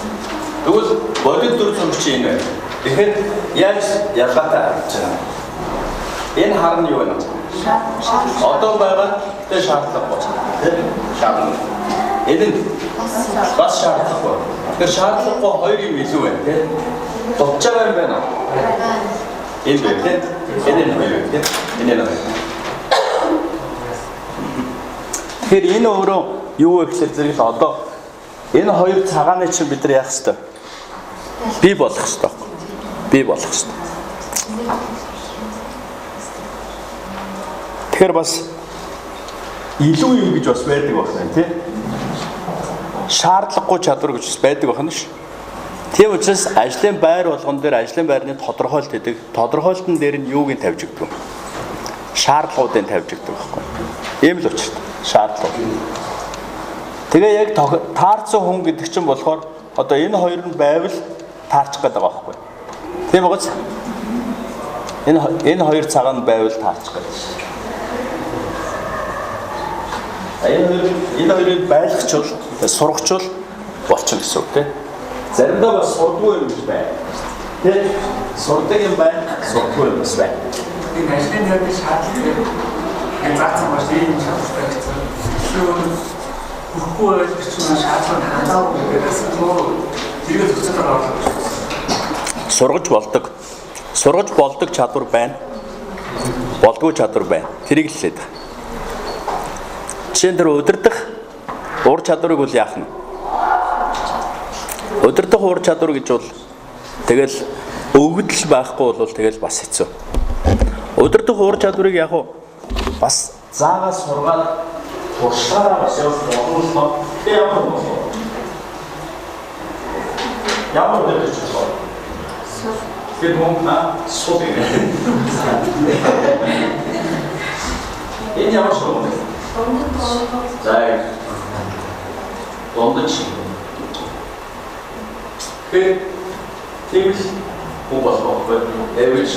Тэгвэл бодит тул зурагч юм байна. Тэгэхээр яаж ялгаатай харагдаж байгаа. Энэ хар нь юу вэ? Одоо байгаа тэ шаардлага байна. Тэ шаардлага. Энэ бас шаардлага байна. Тэгэхээр шаардлагагүй хоёр юм илүү байна тий. Дутж байгаа юм байна. Энэ байх тий. Энэ байх тий. Энэ байна. Тэгэхээр энэ өөрөө юу вэ гэхээр зэрэг л одоо энэ хоёр цагааны чинь бид нар яах ёстой? Бий болох ёстой. Бий болох ёстой. Тэгэхээр бас илүү юм гэж бас байдаг байна тий. Шаардлагагүй чадвар гэж бас байдаг байна ш. Тийм учраас ажлын байр болгон дээр ажлын байрны тодорхойлт гэдэг. Тодорхойлтын дээр нь юуг нь тавьж өгдөг? Шаардлагуудыг тавьж өгдөг байхгүй. Ийм л учиртай. Шаардлага. Тэгээ яг таарсан хүн гэдэг чинь болохоор одоо энэ хоёр нь байвал таарчих гээд байгаа байхгүй. Тийм байгаач. Энэ хоёр цаг нь байвал таарчих гээд. Энэ хоёрыг байлгачвал, сургачвал болчихно гэсэн үг тийм. Заримдаа бас сурдгүй юм биш байна. Тийм. Сурдаг юм байна, сурдгүй юм бас байна. Энэ ажлын байрны шаардлага заасан маш ийм шаардлагатай гэсэн. Бүхгүй ойлгож чинь шаардлага хандаагүй гэдэг асуулт зэрэг зөвцөөр оруулах. Сургаж болдог. Сургаж болдог чадвар байна. Болдгүй чадвар байна. Тэрийг л хэлээд байна. Жишээн дээр удирдах ур чадварыг бол яах нь? Удирдах ур чадвар гэж бол тэгэл өвгдөл байхгүй бол тэгэл бас хэцүү. Удирдах ур чадварыг яг бас заагаас сургаад туршлагаараа бас явуулсан. Ямар удирдах чадвар? Тэр мөнгө сууд юм. Энэ ямар шоу? За. Дондоч. Тийм хүн болохгүй. Эвэж.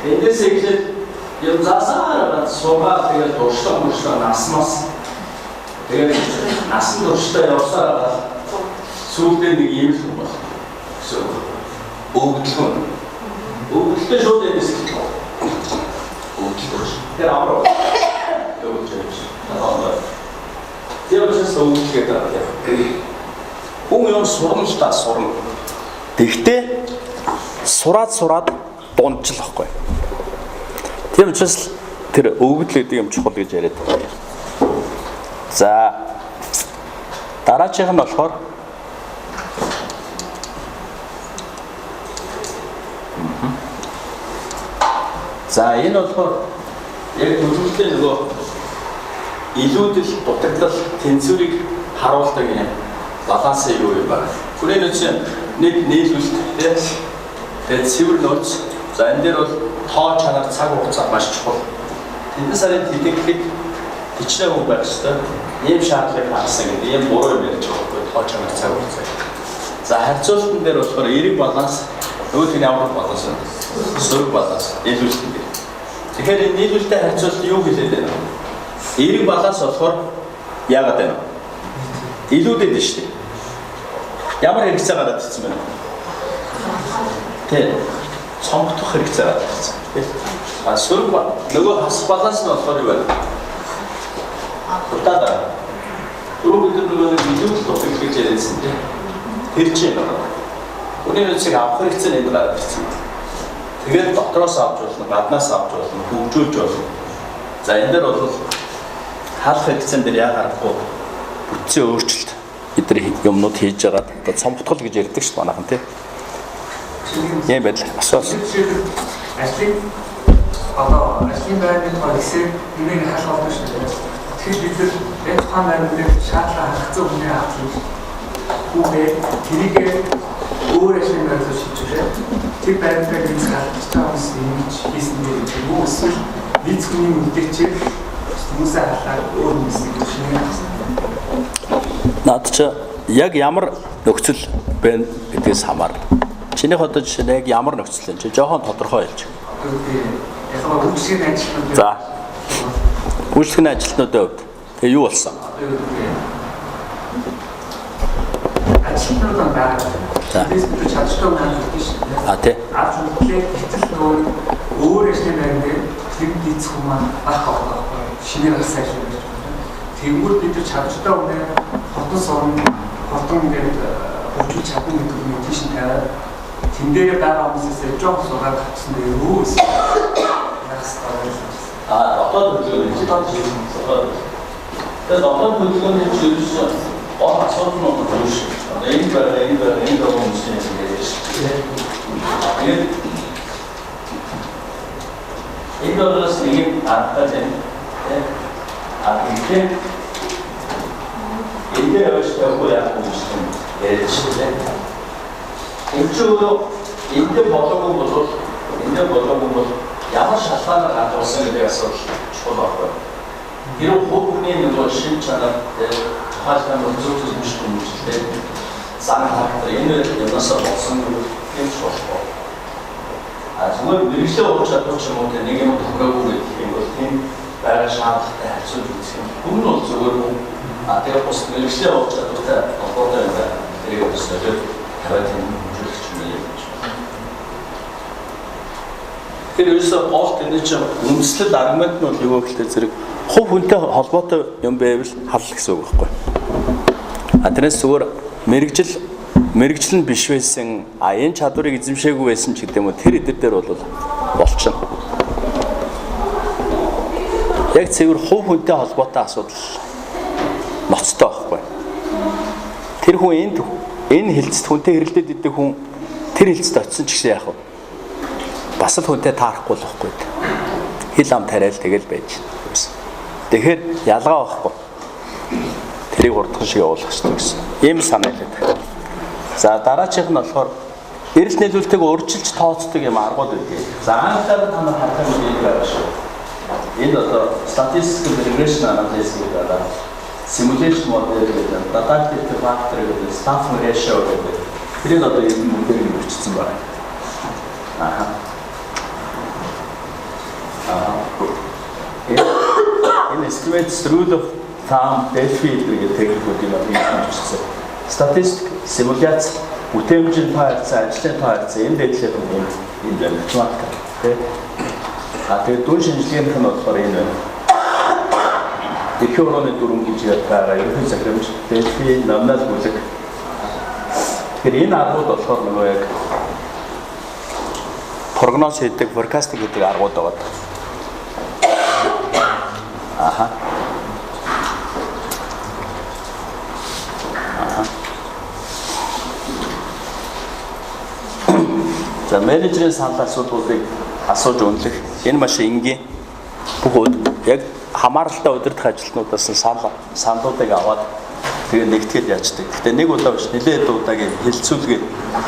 Эндээс эхлээд юм заасаар суугаад тэгээд туршлага насмас. Тэгээд насан туршдаа явсаар сүүлдээ нэг юм л хүн болох. Өгдөлтэй шууд эндээс эхэлдэг. Өгдөлтэй. Тэр амраа. Тэр бас өгдөлтэй гэдэг. Хүн юм сурна л та сурна. Тэгтээ сураад дундчил واخгүй. Тийм учраас тэр өгдөл гэдэг юм чухал гэж яриад байна. За дараачих нь болохоор за энэ болохоор яг төлөвлөлтөө нөгөө илүүдэл дутагдал тэнцвэрийг харуулдаг юм баланс юу юм бэ? Хүрээ нүцэн нэг нийлүүлэлт тэгээд цэвэр нууц. За энэ дээр бол тоо чанар цаг хугацаа маш чухал. Тэдний сарын тэтгэхийг хичнээн хүн байх ёстой. Ийм шаардлагыг хангасан гэдэг ийм буруу юм ярьж байгаа байхгүй тоо чанар цаг хугацаа. За харьцуулалтын дээр болохоор эерэг баланс нөгөөх нь ямар баланс вэ? Сөрөг баланс нийлүүлэлтэн дээр. Тэгэхээр энэ нийлүүлэлттэй харьцуулалт юу хэлээд байна вэ? Эерэг баланс болохоор яагаад байна вэ? Илүүдэд нь шүү дээ. Ямар хэрэгцээ гараад ирсэн бэ? Тэ цомгдох хэрэгцээ гараад ирсэн. А сөрөг нөгөө хас баланс нь болохоор юу вэ? Утаа. Түрүү бид нөгөө илүүдэл тохиолдол гэж ярьсан тийм. Тэр чинь байна. Үнэн үсэг авах хэрэгцээ нэг гараад ирсэн. Тэгээд дотроос авч болно, гаднаас авч болно, хөгжүүлж болно. За энэ дээр бол хаалх хэрэгцэн дээр яа харахгүй бүтцийн өөрчлөлт эдгээр юмнууд хийж байгаа. Одоо цомгтгол гэж ярьдаг шүү дээ манайхан тийм. Ийм байдал асуусан. Ажлын байрны полисийг нэмийг хаалх авах шүү дээ. Тэгэхээр бид энэ тухайн байрны шаардлага хангацсан хүний авч хүүгээ тэрийгээ өөр ажлын байраар шийдвэрлэв. Тэр байртай виз халдчихсан хүмүүс ингэж хийсэн дээр юу эсвэл виз хүний мэдээчээр хүмүүсээ халаад өөр хүмүүсийг шинээр авсан. Наад чи яг ямар нөхцөл байна гэдгээс хамаарна. Чинийх одоо жишээ нь яг ямар нөхцөл вэ? Чи жоохон тодорхой хэлж. Яг үйлчлэгийн ажилтнууд. За. Үйлчлэгийн ажилтнуудын хувьд тэгээ юу болсон? Ажилтнууд байгаа. Тэс бид чадчихсан маань биш. Тий. Авч үлээ хэцэл нөгөө өөр ажлын байрны тэр дийц хүмүүс бах авах шинээр асаа хийж байна. Тэнгүүд бид чадчихсан үнэ хотон сорон хотон ингээд хөгжүүлж чадна гэдэг нь тийш нь тавиад тэн дээр байгаа хүмүүсээс жоох сураад татсан дээр юу гэсэн одоо төлөвлөгөө хийж байгаа. Тэгээд одоо төлөвлөгөөний чиглэл гол асуудал нь биш. Энэ хүмүүс тэгээд энэ дөрвөөс нэг аргатай байна. Тэгээд энэ дэвштэй хөөе авах юм шиг яриад шилээ. энэ болоогүй бол ямар шалтгаанаар гадуурсан гэдэг асуудал чухал байна. Хэрэг хүүхний нөгөө шин чанар тухайлбал зөв биш хүмүүжлээ. Сан хактар энэ юмнаас болсон юм чухал. Зүгээр мэрэгчлээ ууж чадах юм уу нэг юм тохиогүй гэх юм бол тийм байгаль шаардлагатай харьцуулж үзэх юм. Хүн нь бол зүгээр тэгээ бус мэрэгчлээ ууж чадвартай холбоотой байдаг. тэрийг өсөлтөд тавиад хэмжүүлэх юм юм. Тэр ерөөсөө гол тэнд чинь үндэслэл аргумент нь бол юу гэхэлээ зэрэг хувь хүнтэй холбоотой юм байвал халал гэсэн үг байхгүй. Тэрнээс зүгээр мэрэгжил нь биш байсан энэ чадварыг эзэмшээгүй байсан ч гэдэг юм уу тэр эдэр дээр бол болчихно. Яг цэвэр хувь хүнтэй холбоотой асуудал ноцтой байхгүй. Тэр хүн энэ хилцэд хүнтэй хэрэлдээд идэх хүн тэр хилцэд очисон ч гэсэн яах вэ? Бас л хүнтэй таарахгүй л байхгүй. Хил ам тариал тэгэл байж байна. Тэгэхээр ялгаа байхгүй. Тэрийг урдхан шиг явуулах хэрэгтэй гэсэн. Ийм санаалаад. За дараачих нь болохоор эрэлт нийлүүлэлтийг урьдчилж тооцдог юм аргууд үүдэг. За анхаарал та нар харах юм ийм байгаа шүү. Энэ одоо statistical regression analysis гэдэг simulation model гэдэг data factor гэдэг staff ratio гэдэг тэрийг одоо энэ модельд бичсэн байна. Энэ estimates rule of thumb Delphi гэдэг техникүүдийг бичсэн. Статистик, симуляц, бүтээмжийн тооцоо, ажлын тооцоо энэ дэдлэг юм байна. Математик. Тэгээд дүн шинжилгээнх нь болохоор энэ байна. Дэлхийн орны дүрм гэж байгаа ерөнхий захирамж Delphi номинал бүлэг. Тэгэхээр энэ аргууд болохоор нөгөө яг прогноз хийдэг, forecasting гэдэг аргууд байгаа. За менежерийн санал асуудлуудыг асууж үнэлэх энэ маш энгийн бүх яг хамааралтай удирдах ажилтнуудаас нь саналуудыг аваад тэгээ нэгтгэл яаждаг. Гэтэ нэг удаа биш нэлээд удаагийн хилцүүлгээ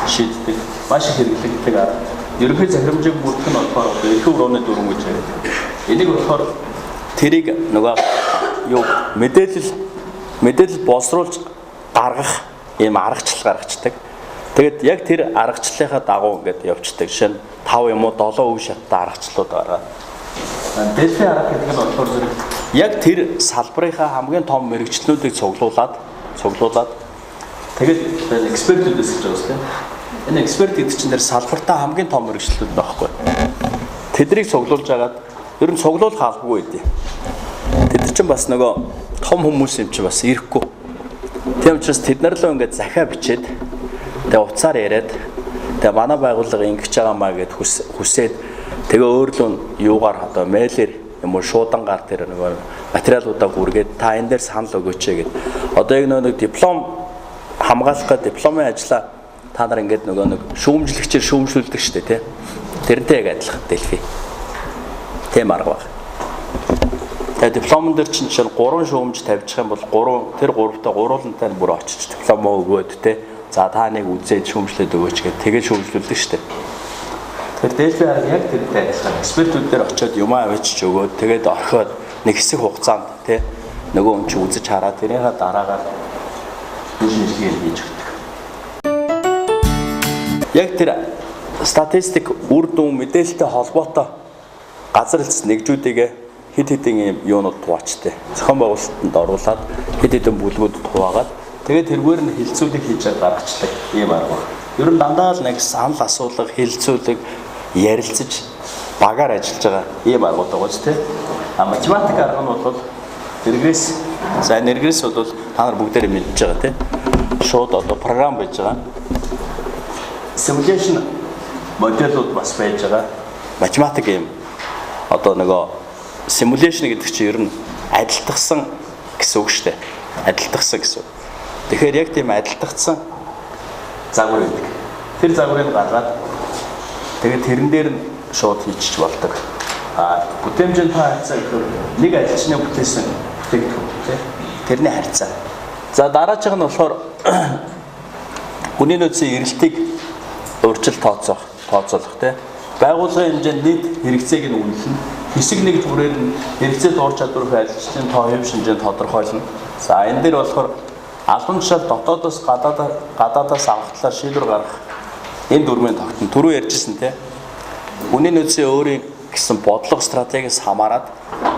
шийддэг. Маш их хэрэглэгддэг арга. Ерөнхий захирамжийг бүрдэх нь болохоор эрхэм өрөөний дүрм гэж яриад. Энийг болохоор тэрийг нөгөө юу мэдээлэл боловсруулж гаргах ийм аргачлал гаргацдаг. Тэгээд яг тэр аргачлалынхаа дагуу ингээд явцдаг. Жишээ нь 5 юм уу 7 үе шаттай аргачлалууд байгаа. Delphi арга гэдэг нь болохоор зэрэг яг тэр салбарынхаа хамгийн том мэрэгчлүүдийг цуглуулад тэгээд экспертүүдээс гэж байгаа тийм. Энэ эксперт гэдэг чинь тэр салбартаа хамгийн том мэрэгчлүүд байхгүй. Тэднийг цуглуулж агаад ер нь цуглуулах албагүй дээ. Тэд чинь бас нөгөө том хүмүүс юм чи бас ирэхгүй. Тийм учраас тэд нар л ингээд захиа бичээд тэгээ уцаар яриад тэгээ манай байгууллага ингэж байгаа маа гэд хүсээд тэгээ өөрлөө юугаар одоо мэйлэр юм уу шуудангаар тэр нөгөө материалуудаа хүргээд та энэ дээр санал өгөөч гэд одоо яг нэг диплом хамгаалах дипломын ажлаа та нар ингээд нөгөө нэг шүүмжлэгчээр шүүмжлүүлдэг штэ тий тэрнтэй яг адилхан Delphi тийм арга баг. Тэгээ дипломон дээр чинь 3 шүүмж тавьчих юм бол 3 гуруулантай бүр очиж диплом өгөөд тий за та нэг үзээд шүүмжлээд өгөөч гэх тэгээд шүүмжлүүлдэг штэ. Тэгэхээр Delphi арга яг тэрнтэй адилхан экспертүүд дээр очиод юм авчиж өгөөд тэгээд орхиод нэг хэсэг хугацаанд тий нөгөө хүн чинь үзэж хараад тэрийнхаа дараагаар шинжилгээ хийж өгдөг. Яг тэр статистик үр дүн мэдээлэлтэй холбоотой газар хэлс нэгжүүдийг хэд хэдэн юунууд хуваачтай. Зохион байгуулалтанд оруулаад хэд хэдэн бүлгүүдэд хуваагаад тэгээд тэргээр нь хилцүүлэг хийж гаргачихдаг юм аа. Ер нь дандаа л нэг санал асуулга, хилцүүлэг, ярилцаж багаар ажиллаж байгаа ийм аргууд байгаа ч тийм. Математик арга нь бол регресс бол та нар бүгдээрээ мэдж байгаа тийм. Шууд одоо програм байж байгаа. Simulation модельуд бас байж байгаа. Математик юм. Одоо нөгөө simulation гэдэг чинь ер нь адилтгсан гэсэн үг шүү дээ. Адилтгсан гэсэн. Тэгэхээр яг тийм адилтгсан загвар байдаг. Тэр загварыг гаргаад тэгээд тэрэн дээр нь шууд хийчих болдог. Бүтээмжийн харьцаа гэхээр нэг ажилчны бүтээсэн бүтээгдэхүүн тийм тэрний харьцаа. За дараачих нь болохоор хүний нөөцийн эрэлтийг урьдчилан тооцоолох тий. Байгууллагын хэмжээнд нийт хэрэгцээг нь үнэлнэ. Хэсэг нэг зүрээр нь хэрэгцээ дуур чадварыг ажилчдын тоо хэв шинжээнд тодорхойлно. За энэ дээр болохоор албан тушаал дотоодоос гадаадаас авах талаар шийдвэр гаргах энэ дөрмийн тогтно. Түрүү ярьжсэн тий. Үнийн нөөцийн өөрийн гэсэн бодлого стратегиас хамаарат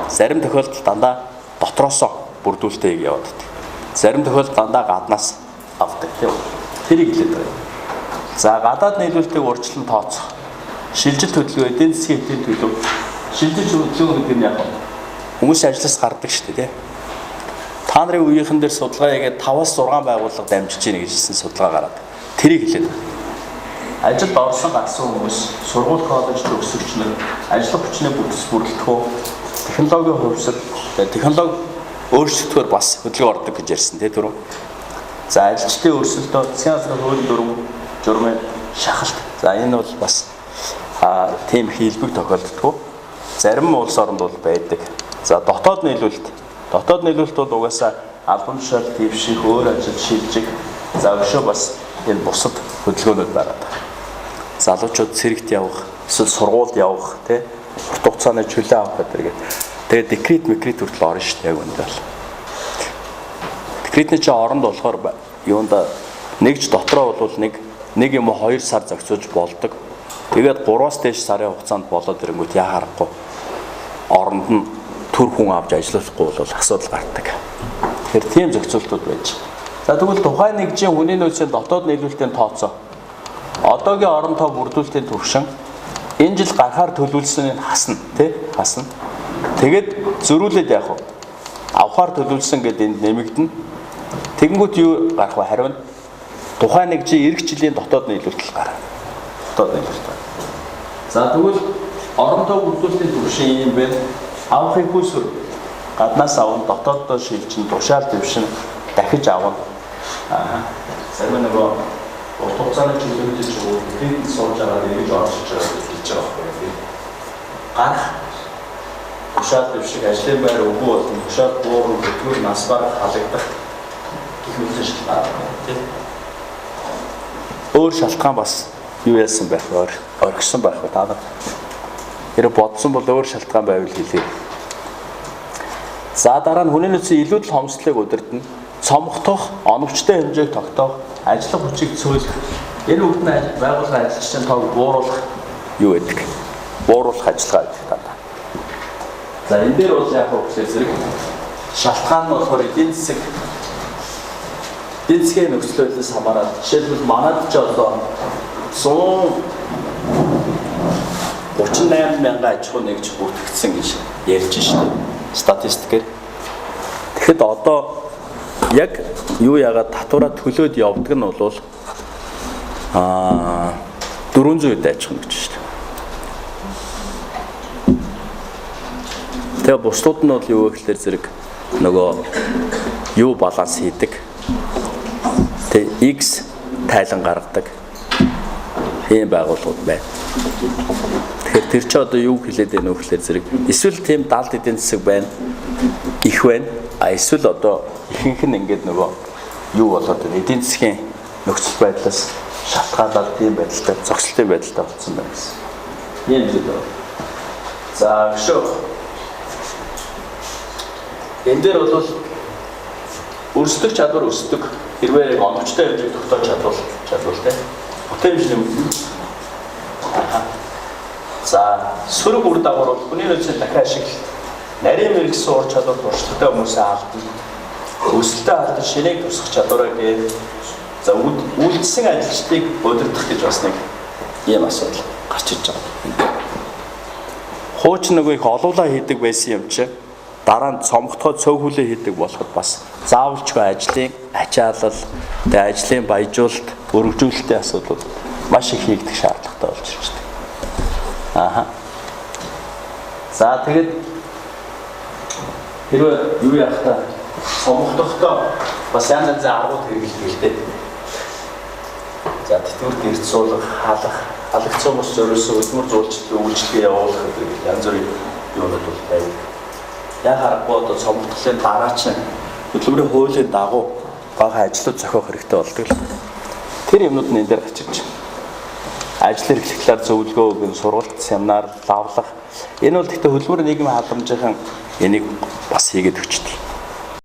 зарим тохиолдолд дандаа дотроосоо бүрдүүлэлтийг явуулдаг. Зарим тохиолдолд дандаа гаднаас авдаг тийм. Тэрийг хэлээд байна. За гадаад нийлүүлэлтийг урьдчилан тооцох. Шилжилт хөдөлгөөн, эдийн засгийн хэвтийн төлөв. Шилжилт хөдөлгөөн гэдэг нь яг хүмүүс ажлаас гардаг шүү дээ тийм. Та нарын үеийнхэн дээр судалгаа хийгээд 5-6 байгууллага дамжиж гинэ гэж хэлсэн судалгаа гараад. Тэрийг хэлээд байна. Ажилд орсон гарсан хүмүүс, сургууль коллеж төгсөгч нар, ажлын хүчний бүрэлдэхүүн, технологийн хувьсэл, технологи өөрчлөлтөөр бас хөдөлгөөн ордог гэж ярьсан тийм түрүү. За ажилчдын өрсөлдөө, засгийн газрын хууль дүрм, журмын шахалт. За энэ бол бас тийм хийлбэг тохиолддог. Зарим улс оронд бол байдаг. За дотоод нийлүүлэлт. Дотоод нийлүүлэлт бол угаасаа албан тушаал дэвших, өөр ажил шилжих, за өшөө бас энэ бусад хөдөлгөөнүүд байгаад байна. Залуучууд цэрэгт явах, эсвэл сургуульд явах, тий, урт хугацааны чөлөө авах гэдэг. Тэгээд декрет хүртэл орно шүү дээ яг үндэ бол. Декретний чинь оронд болохоор юунда нэгж дотроо бол нэг юм уу 2 сар зохицуулж болдог. Тэгээд 3-аас дээш сарын хугацаанд болоод ирэнгүүт яа харахгүй оронд нь төр хүн авч ажиллахгүй бол асуудал гардаг. Тэгэхээр тийм зохицуултууд байж. За тэгвэл тухайн нэгжийн хүний нөөцийн дотоод нийлүүлэлтийн тооцоо. Одоогийн орон тоо бүрдүүлэлтийн түвшин энэ жил гарахаар төлөвлөсөнийг хасна, тий? Хасна. Тэгээд зөрүүлээд яах вэ? Авахаар төлөвлөсөн гэдэг энд нэмэгдэнэ. Тэгэнгүүт юу гарах вэ? Харин тухайн нэгжийн эх жилийн дотоод нийлүүлэлт гарна. Дотоод нийлүүлэлт. За тэгвэл орон тоо бүрдүүлэлтийн түвшин юм байна. Авахыг хүсвэл гаднаас авах, дотооддоо шилжин, тушаал дэвшин дахиж авах. Зарим нөгөө урт хугацааны чөлөөтэй ч үгүй суулж аваад эргэж оршиж байгаа гэж байгаа байхгүй. Гарах тушаал дэвшиг ажлын байр өгөө болон тушаал буурах хөдөлгөөн нас барах халагдах гэх мэт шалтгаан тийм. Өөр шалтгаан бас юу яасан байх вэ? Оргисон байх вэ? Та нар хэрэг бодсон бол өөр шалтгаан байвал хэлье. За дараа нь хүний нөөцийн илүү л хомсдлыг удирдна. Цомгтох, оновчтой хэмжээг тогтоох, ажлын хүчийг цөөлөх. Энэ бүгд нь байгууллагын ажилчдын тоог бууруулах юу гэдэг? Бууруулах ажиллагаа гэдэг даа. За энэ дээр бол яг хөөхлөө зэрэг шалтгаан нь болохоор эдийн засгийн нөхцөл байдлаас хамаарат жишээлбэл манайд ч одоо 138 мянган аж ахуй нэгж бүртгэгдсэн гэж ярьж шүү дээ. Статистикээр. Тэгэхэд одоо яг юу яагаад татвараа төлөөд явдаг нь бол 400 аж ахуй гэж шүү дээ. Тэгээ бусдууд нь бол юу гэхээр зэрэг нөгөө юу баланс хийдэг. Тэгээ X тайлан гаргадаг ийм байгууллагууд байна. Тэгэхээр тэр чи одоо юу хэлээд байна вэ гэхээр зэрэг эсвэл тийм далд эдийн засаг байна, их байна. Эсвэл одоо ихэнх нь ингээд нөгөө юу болоод байна? Эдийн засгийн нөхцөл байдлаас шалтгаалаад тийм байдалтай, зогсолтын байдалтай болсон байна гэсэн. Ийм зүйл байна. За өшөө. Энэ дээр бол өрсөлдөх чадвар өсдөг. Хэрвээ яг оновчтой хэмжээг тогтоож чадвартай. Бүтээмжлэг. За сөрөг үр дагавар бол хүний нөөцийн дахин ашиглалт, нарийн мэрэгсэн ур чадвар туршлагатай хүмүүсээ алдна. Өсөлтөд алдан шинийг тусах чадвараа гээд за үйлдэлсэн ажилчдыг удирдах гэж бас нэг ийм асуудал гарч иж байгаа. Хуучин нөгөө их олуулаа хийдэг байсан юм чи дараа нь цомгтгоо цөөхүүлээ хийдэг болоход бас заавалчгүй ажлын ачаалал, тэгээ ажлын баяжуулалт, өргөжүүлэлтийн асуудал маш их хийгдэх шаардлагатай болж ирж байна. За тэгээд хэрвээ юу яах та цомгтгохдоо бас янз янзын аргууд хэрэглэдэг л дээ. За тэтгэврт эрт суулгах, халагдсан бос зориулсан хөдөлмөр зуулчлалын үйлчлэгээ явуулах гэдэг янз бүрийн юмнууд бол байна. Яг харахгүй одоо цомгтлын дараа чинь хөдөлмөрийн хуулийн дагуу бага ажлууд зохиох хэрэгтэй болдог л. Тэр юмнууд нь энэ дээр гарч ирж байна. ажил эрхлэлээр зөвлөгөө өгөн сургалт, семинар, лавлах. Энэ бол гэхдээ хөдөлмөр нийгмийн хадгаламжийн энийг бас хийгээд өчтдөг.